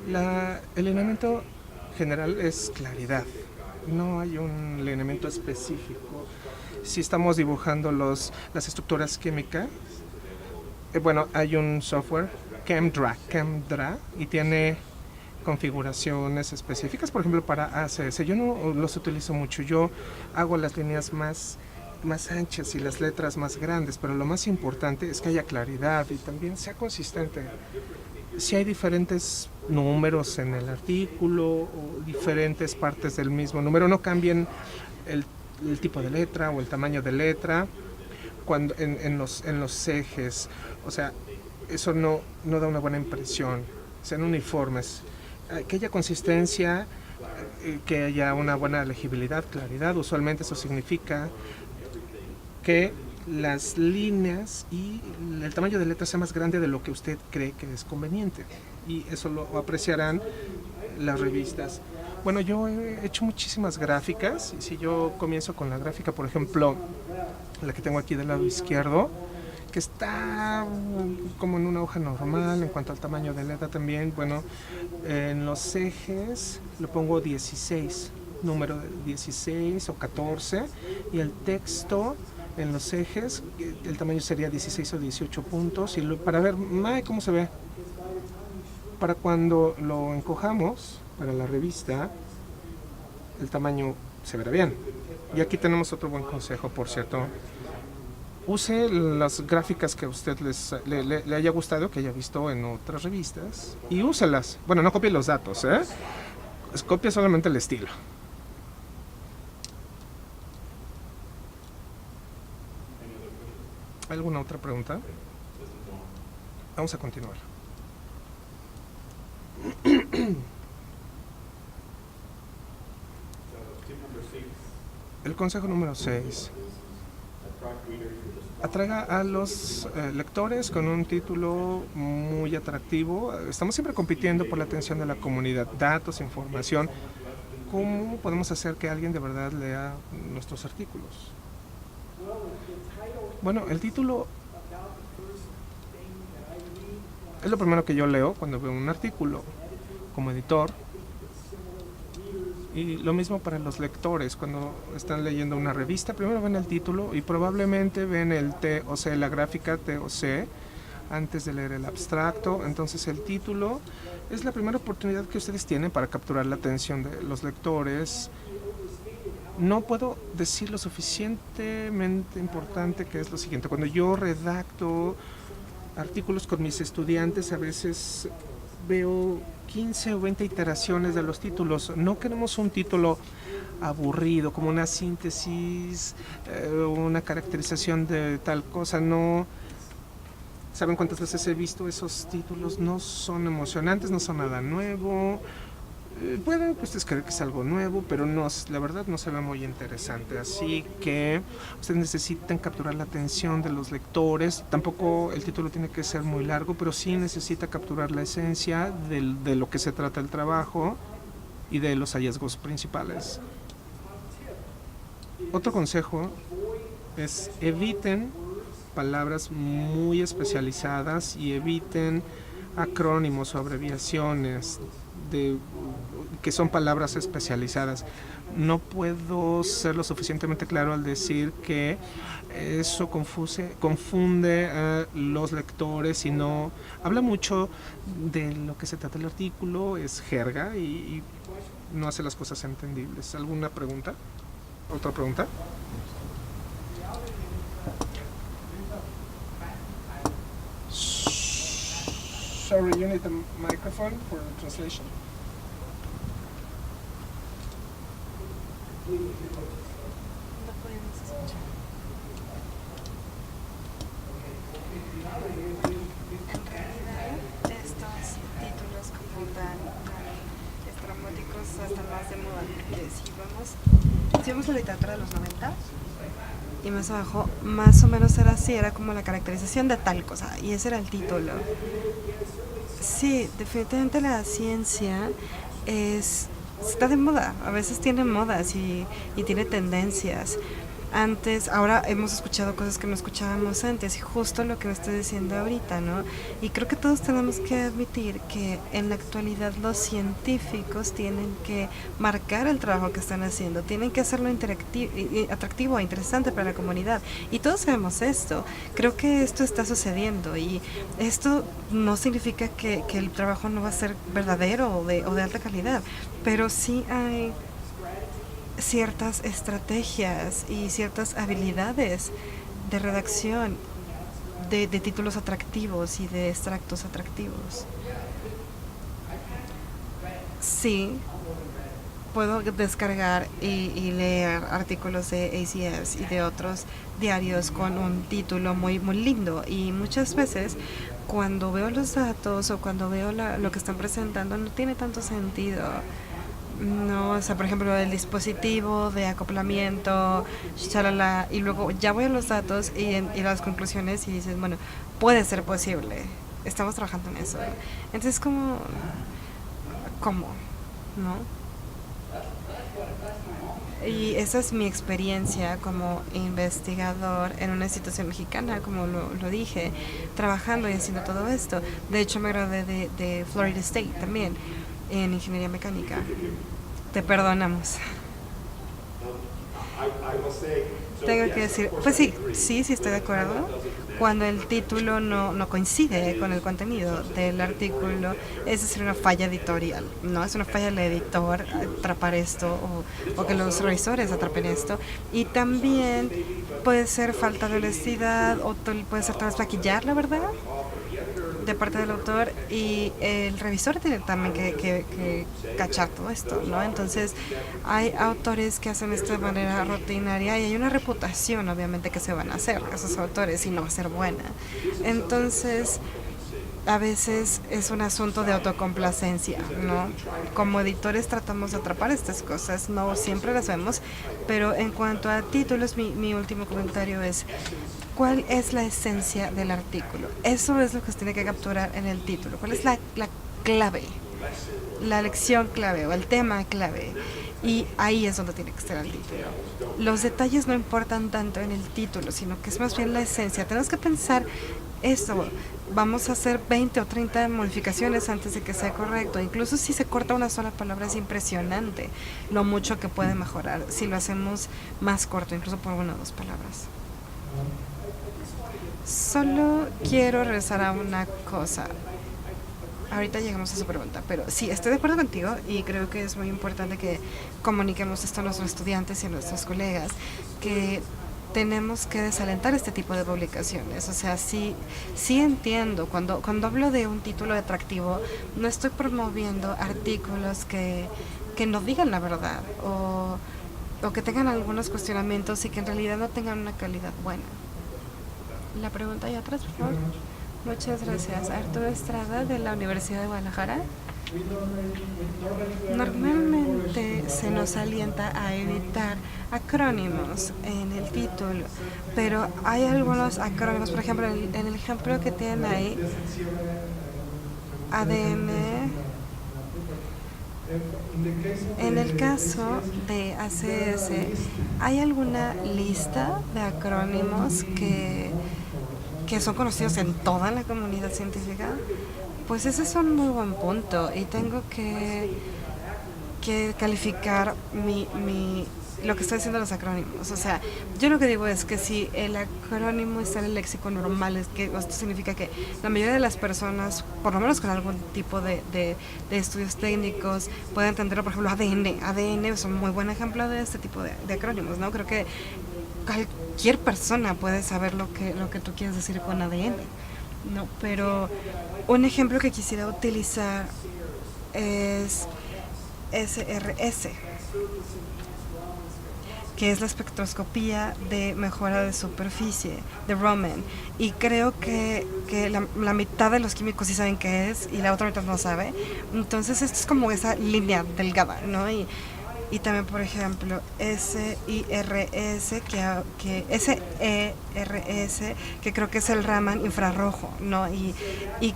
El elemento general es claridad. No hay un elemento específico. Si estamos dibujando las estructuras químicas, bueno, hay un software, ChemDraw, y tiene configuraciones específicas, por ejemplo, para ACS. Yo no los utilizo mucho, yo hago las líneas más anchas y las letras más grandes, pero lo más importante es que haya claridad y también sea consistente. Si hay diferentes números en el artículo o diferentes partes del mismo número, no cambien el tipo de letra o el tamaño de letra cuando en los ejes. O sea, eso no da una buena impresión. Sean uniformes, que haya consistencia, que haya una buena legibilidad, claridad. Usualmente eso significa que las líneas y el tamaño de letra sea más grande de lo que usted cree que es conveniente, y eso lo apreciarán las revistas. Bueno, yo he hecho muchísimas gráficas, y si yo comienzo con la gráfica, por ejemplo, la que tengo aquí del lado izquierdo, que está como en una hoja normal en cuanto al tamaño de letra también, bueno, en los ejes lo pongo 16, número 16 o 14, y el texto en los ejes, el tamaño sería 16 o 18 puntos, y para ver cómo se ve, para cuando lo encojamos para la revista, el tamaño se verá bien. Y aquí tenemos otro buen consejo, por cierto. Use las gráficas que a usted le haya gustado, que haya visto en otras revistas, y úselas. Bueno, no copie los datos, copie solamente el estilo. ¿Alguna otra pregunta? Vamos a continuar. El consejo número 6. Atraiga a los lectores con un título muy atractivo. Estamos siempre compitiendo por la atención de la comunidad. Datos, información. ¿Cómo podemos hacer que alguien de verdad lea nuestros artículos? Bueno, el título es lo primero que yo leo cuando veo un artículo como editor, y lo mismo para los lectores cuando están leyendo una revista. Primero ven el título y probablemente ven el TOC, la gráfica TOC, antes de leer el abstracto. Entonces el título es la primera oportunidad que ustedes tienen para capturar la atención de los lectores. No puedo decir lo suficientemente importante que es lo siguiente. Cuando yo redacto artículos con mis estudiantes, a veces veo 15 o 20 iteraciones de los títulos. No queremos un título aburrido, como una síntesis, una caracterización de tal cosa. No. ¿Saben cuántas veces he visto esos títulos? No son emocionantes, no son nada nuevo. Pueden ustedes creer que es algo nuevo, pero no, la verdad no se ve muy interesante. Así que ustedes necesitan capturar la atención de los lectores. Tampoco el título tiene que ser muy largo, pero sí necesita capturar la esencia de lo que se trata el trabajo y de los hallazgos principales. Otro consejo es eviten palabras muy especializadas y eviten acrónimos o abreviaciones que son palabras especializadas. No puedo ser lo suficientemente claro al decir que eso confunde a los lectores y no habla mucho de lo que se trata el artículo, es jerga y no hace las cosas entendibles. ¿Alguna pregunta? ¿Otra pregunta? Sorry, you need a microphone for translation. No podemos escuchar. En realidad, estos títulos como tan estrambóticos están más de moda, porque si vemos la literatura de los 90 y más abajo, más o menos era así, era como la caracterización de tal cosa, y ese era el título. Sí, definitivamente la ciencia está de moda, a veces tiene modas y tiene tendencias. Antes, ahora hemos escuchado cosas que no escuchábamos antes, y justo lo que me estoy diciendo ahorita, ¿no? Y creo que todos tenemos que admitir que en la actualidad los científicos tienen que marcar el trabajo que están haciendo, tienen que hacerlo atractivo e interesante para la comunidad. Y todos sabemos esto. Creo que esto está sucediendo, y esto no significa que el trabajo no va a ser verdadero o de alta calidad, pero sí hay ciertas estrategias y ciertas habilidades de redacción de títulos atractivos y de extractos atractivos. Sí, puedo descargar y leer artículos de ACS y de otros diarios con un título muy, muy lindo, y muchas veces cuando veo los datos o cuando veo lo que están presentando no tiene tanto sentido. No, o sea, por ejemplo, el dispositivo de acoplamiento, chalala, y luego ya voy a los datos y a las conclusiones y dices, bueno, puede ser posible, estamos trabajando en eso. Entonces, ¿cómo? ¿No? Y esa es mi experiencia como investigador en una institución mexicana, como lo dije, trabajando y haciendo todo esto. De hecho, me gradué de Florida State también, en ingeniería mecánica. Te perdonamos. Tengo que decir, pues sí estoy de acuerdo. Cuando el título no coincide con el contenido del artículo, esa es una falla editorial, ¿no? Es una falla del editor atrapar esto, o que los revisores atrapen esto. Y también puede ser falta de honestidad, o puede ser tal vez maquillar la verdad de parte del autor, y el revisor tiene también que cachar todo esto, ¿no? Entonces hay autores que hacen esto de manera rutinaria, y hay una reputación obviamente que se van a hacer esos autores y no va a ser buena. Entonces a veces es un asunto de autocomplacencia, ¿no? Como editores tratamos de atrapar estas cosas, no siempre las vemos, pero en cuanto a títulos, mi último comentario es: ¿cuál es la esencia del artículo? Eso es lo que se tiene que capturar en el título. ¿Cuál es la clave? La lección clave o el tema clave. Y ahí es donde tiene que estar el título. Los detalles no importan tanto en el título, sino que es más bien la esencia. Tenemos que pensar esto. Vamos a hacer 20 o 30 modificaciones antes de que sea correcto. Incluso si se corta una sola palabra, es impresionante lo mucho que puede mejorar si lo hacemos más corto, incluso por 1 o 2 palabras. Solo quiero regresar a una cosa. Ahorita llegamos a su pregunta, pero sí, estoy de acuerdo contigo, y creo que es muy importante que comuniquemos esto a nuestros estudiantes y a nuestros colegas, que tenemos que desalentar este tipo de publicaciones. O sea, sí entiendo, cuando hablo de un título atractivo, no estoy promoviendo artículos que no digan la verdad, o que tengan algunos cuestionamientos y que en realidad no tengan una calidad buena. La pregunta ahí atrás, por favor. Muchas gracias. Arturo Estrada, de la Universidad de Guadalajara. Normalmente se nos alienta a evitar acrónimos en el título, pero hay algunos acrónimos, por ejemplo, en el ejemplo que tienen ahí, ADN. En el caso de ACS, ¿hay alguna lista de acrónimos que son conocidos en toda la comunidad científica? Pues ese es un muy buen punto, y tengo que calificar lo que estoy diciendo los acrónimos. O sea, yo lo que digo es que si el acrónimo está en el léxico normal, es que esto significa que la mayoría de las personas, por lo menos con algún tipo de estudios técnicos, pueden entenderlo. Por ejemplo, ADN. ADN es un muy buen ejemplo de este tipo de acrónimos, ¿no? Creo que cualquier persona puede saber lo que tú quieres decir con ADN, ¿no? Pero un ejemplo que quisiera utilizar es SRS, que es la espectroscopía de mejora de superficie, de Raman. Y creo que la mitad de los químicos sí saben qué es y la otra mitad no sabe. Entonces esto es como esa línea delgada, ¿no? Y también, por ejemplo, SIRS, SERS, que creo que es el Raman infrarrojo, ¿no? Y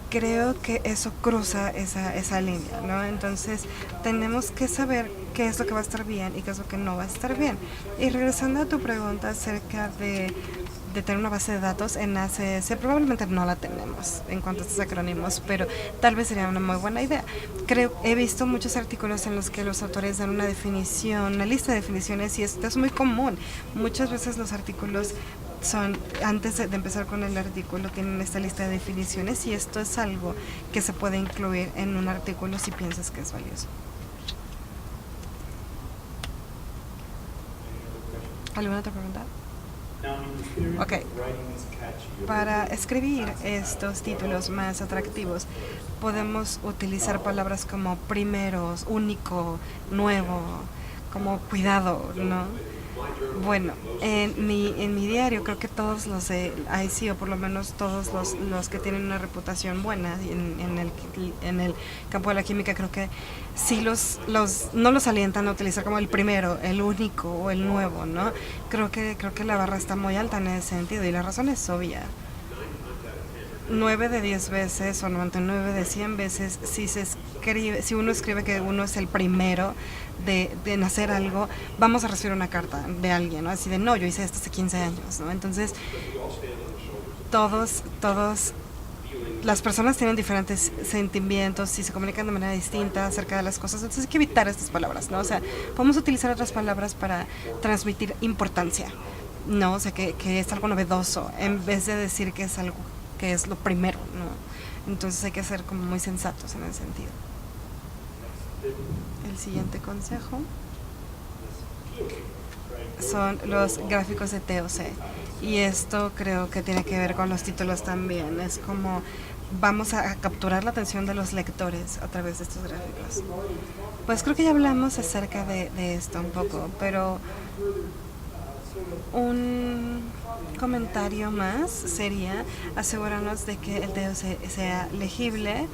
creo que eso cruza esa línea, ¿no? Entonces, tenemos que saber qué es lo que va a estar bien y qué es lo que no va a estar bien. Y regresando a tu pregunta acerca de tener una base de datos en ACS, probablemente no la tenemos en cuanto a estos acrónimos, pero tal vez sería una muy buena idea. He visto muchos artículos en los que los autores dan una definición, una lista de definiciones, y esto es muy común. Muchas veces los artículos antes de empezar con el artículo, tienen esta lista de definiciones, y esto es algo que se puede incluir en un artículo si piensas que es valioso. ¿Alguna otra pregunta? Ok, para escribir estos títulos más atractivos podemos utilizar palabras como primeros, único, nuevo, como cuidado, ¿no? Bueno, en mi diario creo que todos los de IC, o por lo menos todos los que tienen una reputación buena en el campo de la química, creo que sí no los alientan a utilizar como el primero, el único o el nuevo, ¿no? Creo que la barra está muy alta en ese sentido, y la razón es obvia. 9 de 10 veces o 99 de 100 veces, si uno escribe que uno es el primero de hacer algo, vamos a recibir una carta de alguien, ¿no? Así de, no, yo hice esto hace 15 años, ¿no? Entonces, todos las personas tienen diferentes sentimientos y se comunican de manera distinta acerca de las cosas, entonces hay que evitar estas palabras, ¿no? O sea, podemos utilizar otras palabras para transmitir importancia, ¿no? O sea, que es algo novedoso, en vez de decir que es algo que es lo primero, ¿no? Entonces hay que ser como muy sensatos en ese sentido. El siguiente consejo son los gráficos de TOC, y esto creo que tiene que ver con los títulos también. Es como vamos a capturar la atención de los lectores a través de estos gráficos. Pues creo que ya hablamos acerca de esto un poco, pero un comentario más sería asegurarnos de que el TOC sea legible,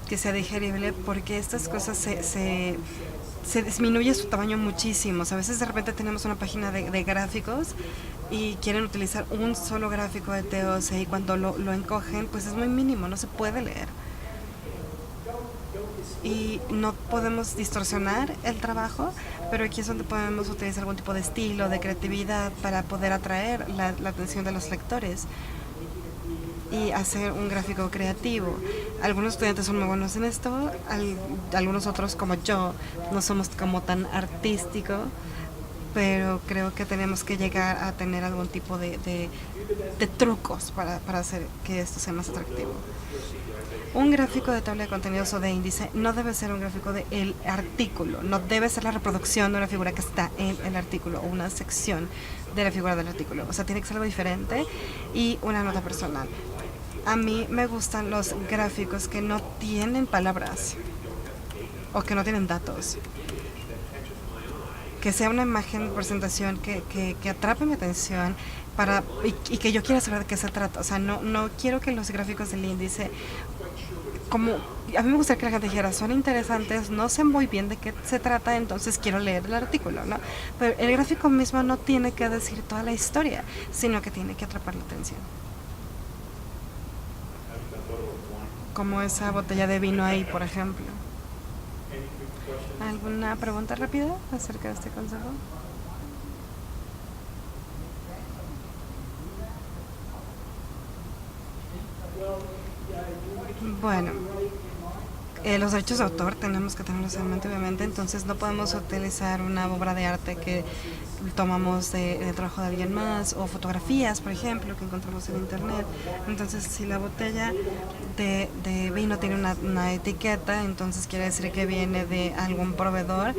que sea digerible, porque estas cosas se disminuye su tamaño muchísimo. O sea, a veces de repente tenemos una página de gráficos y quieren utilizar un solo gráfico de TOC, y cuando lo encogen, pues es muy mínimo, no se puede leer. Y no podemos distorsionar el trabajo, pero aquí es donde podemos utilizar algún tipo de estilo, de creatividad, para poder atraer la atención de los lectores y hacer un gráfico creativo. Algunos estudiantes son muy buenos en esto, algunos otros, como yo, no somos como tan artísticos, pero creo que tenemos que llegar a tener algún tipo de trucos para hacer que esto sea más atractivo. Un gráfico de tabla de contenidos o de índice no debe ser un gráfico del artículo, no debe ser la reproducción de una figura que está en el artículo o una sección de la figura del artículo. O sea, tiene que ser algo diferente. Y una nota personal. A mí me gustan los gráficos que no tienen palabras o que no tienen datos. Que sea una imagen, presentación que atrape mi atención y que yo quiera saber de qué se trata. O sea, no quiero que los gráficos del índice, a mí me gustaría que la gente dijera, son interesantes, no sé muy bien de qué se trata, entonces quiero leer el artículo, ¿no? Pero el gráfico mismo no tiene que decir toda la historia, sino que tiene que atrapar la atención. Como esa botella de vino ahí, por ejemplo. ¿Alguna pregunta rápida acerca de este consejo? Bueno, los derechos de autor tenemos que tenerlos en mente, obviamente, entonces no podemos utilizar una obra de arte que tomamos de trabajo de alguien más, o fotografías, por ejemplo, que encontramos en internet. Entonces, si la botella de vino tiene una etiqueta, entonces quiere decir que viene de algún proveedor,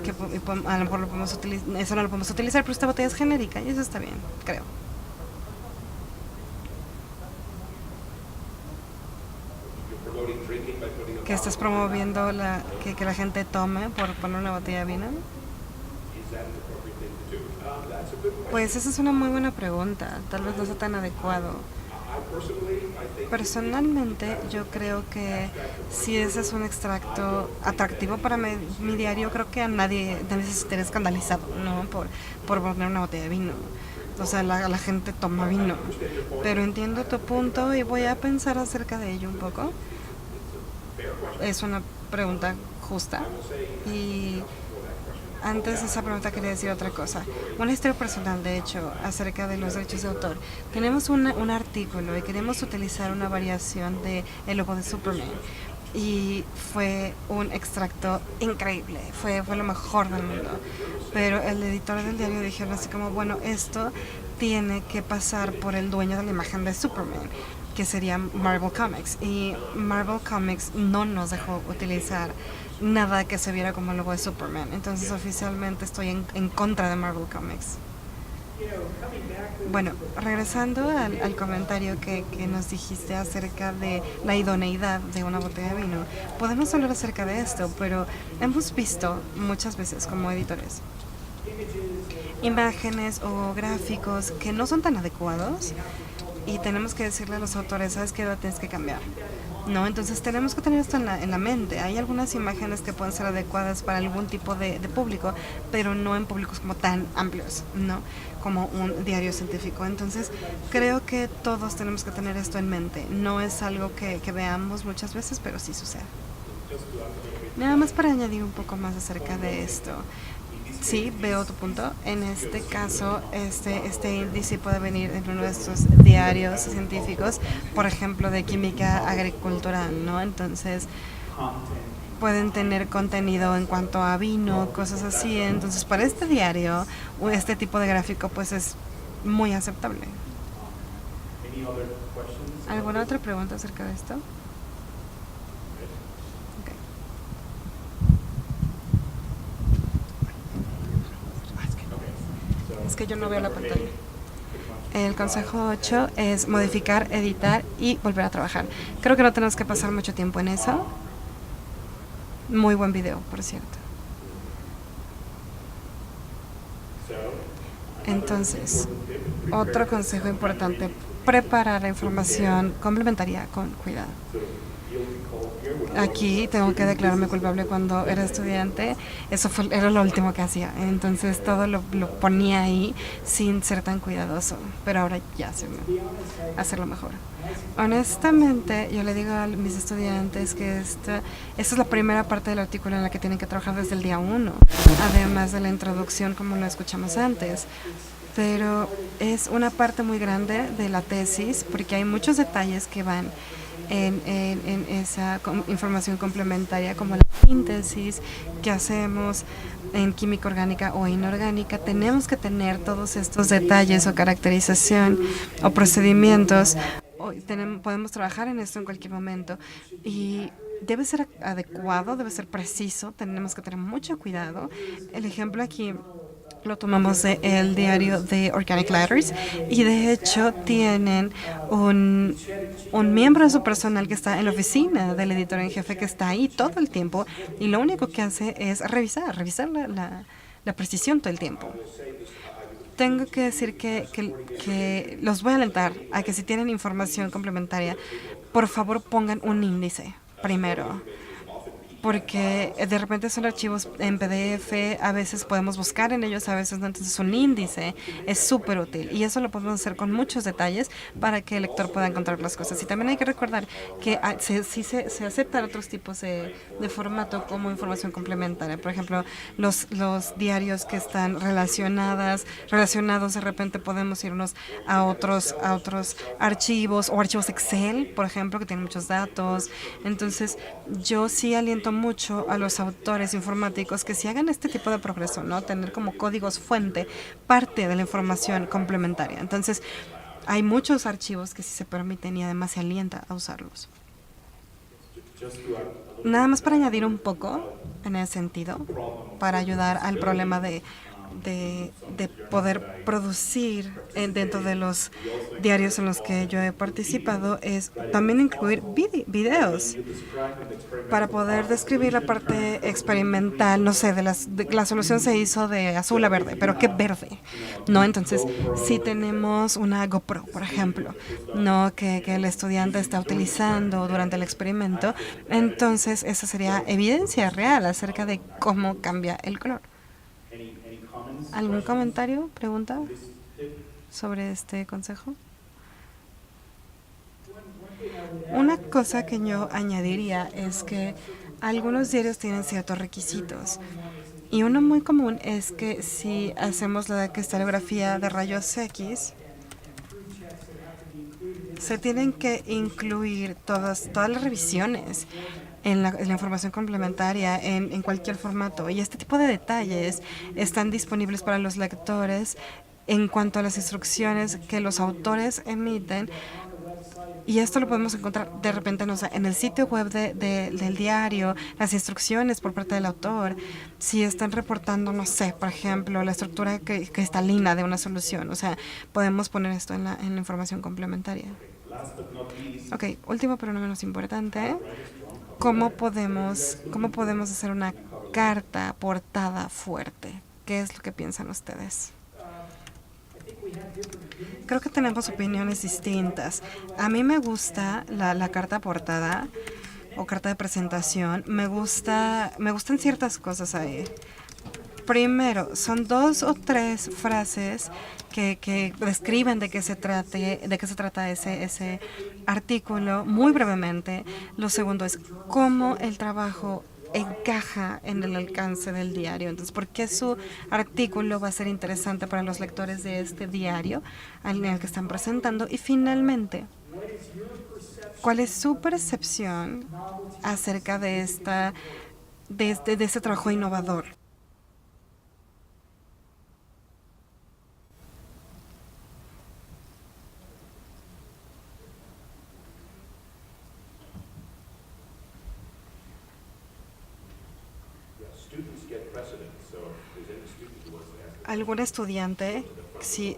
que a lo mejor eso no lo podemos utilizar, pero esta botella es genérica y eso está bien, creo. Que estás promoviendo que la gente tome por poner una botella de vino. Pues esa es una muy buena pregunta, tal vez no sea tan adecuado. Personalmente yo creo que si ese es un extracto atractivo para mi diario, creo que a nadie se estaría escandalizado, ¿no? Por poner una botella de vino. O sea, la gente toma vino. Pero entiendo tu punto y voy a pensar acerca de ello un poco. Es una pregunta justa. Y antes de esa pregunta quería decir otra cosa. Una historia personal, de hecho, acerca de los derechos de autor. Tenemos un artículo y queremos utilizar una variación de El logo de Superman. Y fue un extracto increíble, fue lo mejor del mundo. Pero el editor del diario dijeron así como, bueno, esto tiene que pasar por el dueño de la imagen de Superman, que sería Marvel Comics. Y Marvel Comics no nos dejó utilizar nada que se viera como el logo de Superman. Entonces oficialmente estoy en contra de Marvel Comics. Bueno, regresando al comentario que nos dijiste acerca de la idoneidad de una botella de vino, podemos hablar acerca de esto, pero hemos visto muchas veces como editores imágenes o gráficos que no son tan adecuados y tenemos que decirle a los autores, ¿sabes qué? Lo tienes que cambiar. ¿No? Entonces tenemos que tener esto en la mente. Hay algunas imágenes que pueden ser adecuadas para algún tipo de público, pero no en públicos como tan amplios, ¿no? Como un diario científico. Entonces creo que todos tenemos que tener esto en mente. No es algo que veamos muchas veces, pero sí sucede. Nada más para añadir un poco más acerca de esto. Sí, veo tu punto. En este caso, este índice puede venir en uno de estos diarios científicos, por ejemplo, de química agricultural, ¿no? Entonces, pueden tener contenido en cuanto a vino, cosas así. Entonces, para este diario, este tipo de gráfico, pues es muy aceptable. ¿Alguna otra pregunta acerca de esto? Es que yo no veo la pantalla. El consejo 8 es modificar, editar y volver a trabajar. Creo que no tenemos que pasar mucho tiempo en eso. Muy buen video, por cierto. Entonces, otro consejo importante, preparar la información complementaria con cuidado. Aquí tengo que declararme culpable. Cuando era estudiante, era lo último que hacía. Entonces todo lo ponía ahí sin ser tan cuidadoso. Pero ahora ya sé hacerlo mejor. Honestamente, yo le digo a mis estudiantes que esta es la primera parte del artículo en la que tienen que trabajar desde el día 1, además de la introducción como lo escuchamos antes. Pero es una parte muy grande de la tesis porque hay muchos detalles que van en esa información complementaria, como la síntesis que hacemos en química orgánica o inorgánica. Tenemos que tener todos estos detalles o caracterización o procedimientos. Podemos trabajar en esto en cualquier momento y debe ser adecuado, debe ser preciso. Tenemos que tener mucho cuidado. El ejemplo aquí lo tomamos del diario de Organic Letters y de hecho tienen un miembro de su personal que está en la oficina del editor en jefe, que está ahí todo el tiempo y lo único que hace es revisar la precisión todo el tiempo. Tengo que decir que los voy a alentar a que si tienen información complementaria, por favor pongan un índice primero. porque de repente son archivos en PDF, a veces podemos buscar en ellos, a veces no, entonces un índice es súper útil y eso lo podemos hacer con muchos detalles para que el lector pueda encontrar las cosas. Y también hay que recordar que sí se aceptan otros tipos de formato como información complementaria. Por ejemplo, los diarios que están relacionados, de repente podemos irnos a otros archivos o archivos Excel, por ejemplo, que tienen muchos datos. Entonces, yo sí aliento mucho a los autores informáticos que si hagan este tipo de progreso, ¿no? Tener como códigos fuente parte de la información complementaria. Entonces, hay muchos archivos que sí se permiten y además se alienta a usarlos. Nada más para añadir un poco en ese sentido, para ayudar al problema de poder producir dentro de los diarios en los que yo he participado, es también incluir videos para poder describir la parte experimental, no sé, la solución se hizo de azul a verde, pero ¿qué verde? ¿No? Entonces, si tenemos una GoPro, por ejemplo, ¿no? que el estudiante está utilizando durante el experimento, entonces esa sería evidencia real acerca de cómo cambia el color. ¿Algún comentario, pregunta sobre este consejo? Una cosa que yo añadiría es que algunos diarios tienen ciertos requisitos y uno muy común es que si hacemos la cristalografía de rayos X, se tienen que incluir todas las revisiones en la información complementaria en cualquier formato. Y este tipo de detalles están disponibles para los lectores en cuanto a las instrucciones que los autores emiten. Y esto lo podemos encontrar de repente en el sitio web del diario, las instrucciones por parte del autor, si están reportando, no sé, por ejemplo, la estructura cristalina de una solución. O sea, podemos poner esto en la información complementaria. Ok, último pero no menos importante. ¿Cómo podemos hacer una carta portada fuerte? ¿Qué es lo que piensan ustedes? Creo que tenemos opiniones distintas. A mí me gusta la carta portada o carta de presentación. Me gustan ciertas cosas ahí. Primero, son 2 o 3 frases que describen de qué se trata ese artículo muy brevemente. Lo segundo es cómo el trabajo encaja en el alcance del diario. Entonces, ¿por qué su artículo va a ser interesante para los lectores de este diario en el que están presentando? Y finalmente, ¿cuál es su percepción acerca de este trabajo innovador? ¿Algún estudiante, si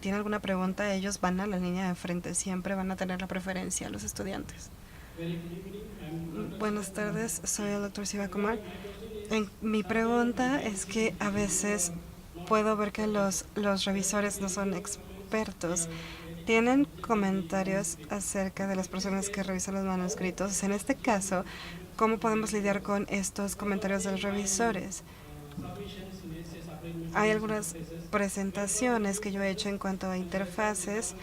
tiene alguna pregunta, ellos van a la línea de frente, siempre van a tener la preferencia los estudiantes? Buenas tardes, soy el doctor Siva Kumar. Mi pregunta es que a veces puedo ver que los revisores no son expertos. ¿Tienen comentarios acerca de las personas que revisan los manuscritos? En este caso, ¿cómo podemos lidiar con estos comentarios de los revisores? Hay algunas presentaciones que yo he hecho en cuanto a interfaces.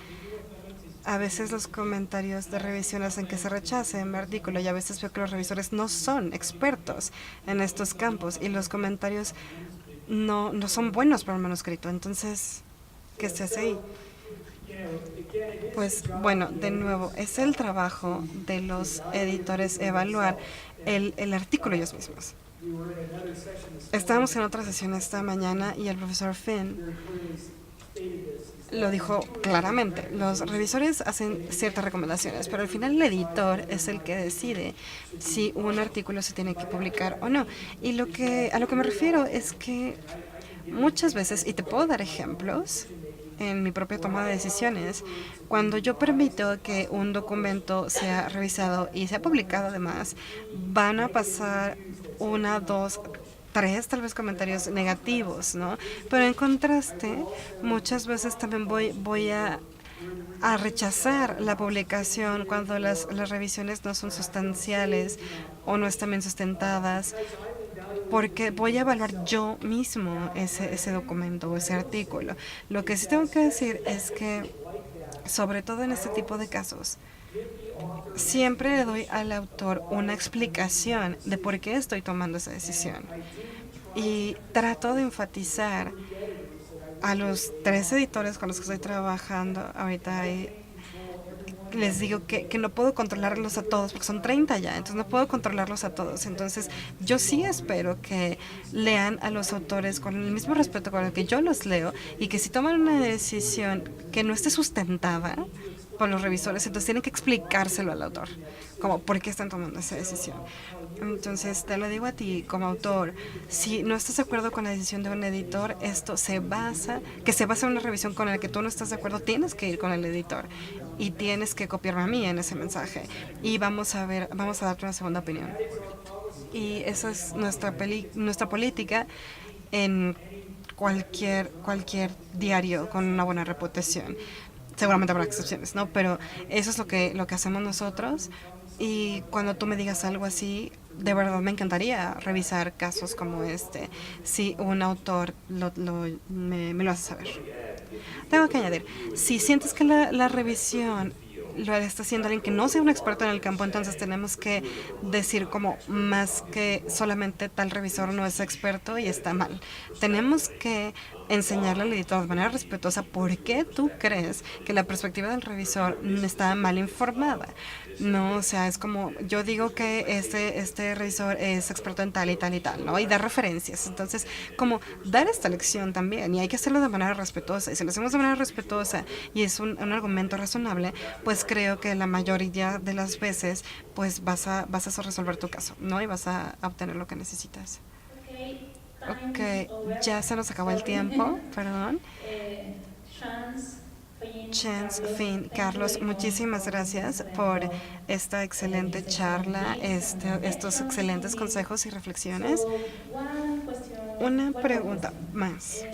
A veces los comentarios de revisión hacen que se rechace mi artículo y a veces veo que los revisores no son expertos en estos campos y los comentarios no son buenos para el manuscrito. Entonces, ¿qué se hace ahí? Pues bueno, de nuevo, es el trabajo de los editores evaluar el artículo ellos mismos. Estábamos en otra sesión esta mañana y el profesor Finn lo dijo claramente. Los revisores hacen ciertas recomendaciones, pero al final el editor es el que decide si un artículo se tiene que publicar o no. Y a lo que me refiero es que muchas veces, y te puedo dar ejemplos en mi propia toma de decisiones, cuando yo permito que un documento sea revisado y sea publicado además, van a pasar 1, 2, 3 tal vez comentarios negativos, ¿no? Pero en contraste, muchas veces también voy a a rechazar la publicación cuando las revisiones no son sustanciales o no están bien sustentadas, porque voy a evaluar yo mismo ese documento o ese artículo. Lo que sí tengo que decir es que, sobre todo en este tipo de casos, siempre le doy al autor una explicación de por qué estoy tomando esa decisión. Y trato de enfatizar a los 3 editores con los que estoy trabajando ahorita. Les digo que no puedo controlarlos a todos, porque son 30 ya, entonces no puedo controlarlos a todos. Entonces, yo sí espero que lean a los autores con el mismo respeto con el que yo los leo, y que si toman una decisión que no esté sustentada por los revisores, entonces tienen que explicárselo al autor, como por qué están tomando esa decisión. Entonces, te lo digo a ti como autor, si no estás de acuerdo con la decisión de un editor, esto se basa en una revisión con la que tú no estás de acuerdo, tienes que ir con el editor y tienes que copiarme a mí en ese mensaje, y vamos a darte una segunda opinión. Y esa es nuestra política en cualquier diario con una buena reputación. Seguramente habrá excepciones, ¿no? Pero eso es lo que hacemos nosotros. Y cuando tú me digas algo así, de verdad me encantaría revisar casos como este, si un autor me lo hace saber. Tengo que añadir, si sientes que la revisión lo está haciendo alguien que no sea un experto en el campo, entonces tenemos que decir como más que solamente tal revisor no es experto y está mal. Tenemos que enseñarle al editor de manera respetuosa por qué tú crees que la perspectiva del revisor está mal informada. No, o sea, es como, yo digo que este revisor es experto en tal y tal y tal, ¿no? Y dar referencias. Entonces, como dar esta lección también, y hay que hacerlo de manera respetuosa. Y si lo hacemos de manera respetuosa y es un argumento razonable, pues creo que la mayoría de las veces, pues vas a resolver tu caso, ¿no? Y vas a obtener lo que necesitas. Ok, ya se nos acabó el tiempo, perdón. Chance, Finn, Carlos, muchísimas gracias por esta excelente charla, estos excelentes consejos y reflexiones. Una pregunta más.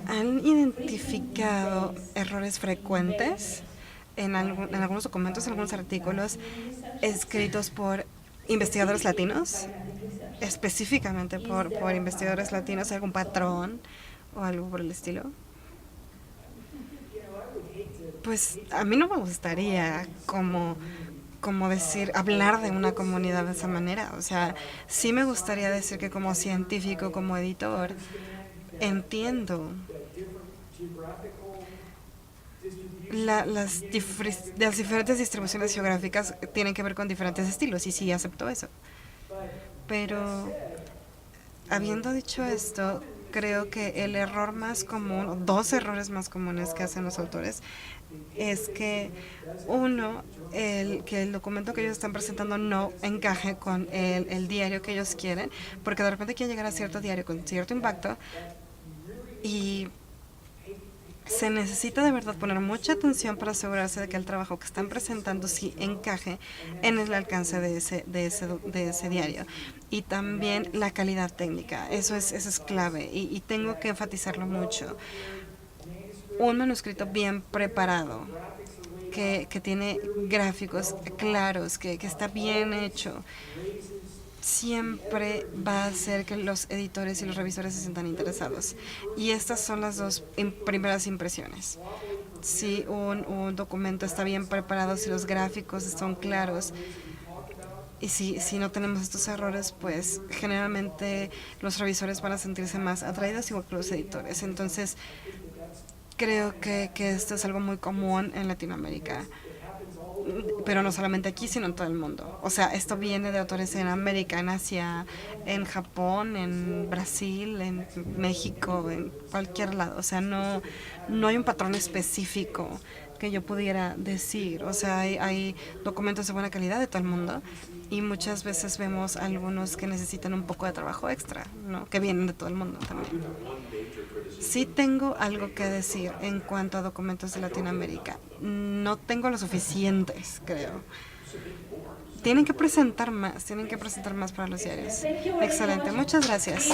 ¿Han identificado errores frecuentes en algunos documentos, en algunos artículos escritos por investigadores latinos? Específicamente por investigadores latinos, ¿algún patrón o algo por el estilo? Pues a mí no me gustaría como hablar de una comunidad de esa manera. O sea, sí me gustaría decir que como científico, como editor, entiendo las diferentes distribuciones geográficas tienen que ver con diferentes estilos, y sí acepto eso. Pero, habiendo dicho esto, creo que el error más común, o 2 errores más comunes que hacen los autores, es que uno, que el documento que ellos están presentando no encaje con el diario que ellos quieren, porque de repente quieren llegar a cierto diario con cierto impacto, y se necesita de verdad poner mucha atención para asegurarse de que el trabajo que están presentando sí encaje en el alcance de ese diario. Y también la calidad técnica, eso es clave, y tengo que enfatizarlo mucho. Un manuscrito bien preparado, que tiene gráficos claros, que está bien hecho, siempre va a hacer que los editores y los revisores se sientan interesados. Y estas son las 2 primeras impresiones. Si un documento está bien preparado, si los gráficos son claros, y si no tenemos estos errores, pues generalmente los revisores van a sentirse más atraídos, igual que los editores. Entonces, creo que esto es algo muy común en Latinoamérica, pero no solamente aquí, sino en todo el mundo. O sea, esto viene de autores en América, en Asia, en Japón, en Brasil, en México, en cualquier lado. O sea, no hay un patrón específico que yo pudiera decir. O sea, hay documentos de buena calidad de todo el mundo, y muchas veces vemos algunos que necesitan un poco de trabajo extra, ¿no? Que vienen de todo el mundo también. Sí tengo algo que decir en cuanto a documentos de Latinoamérica. No tengo lo suficientes, creo. Tienen que presentar más para los diarios. Excelente, muchas gracias.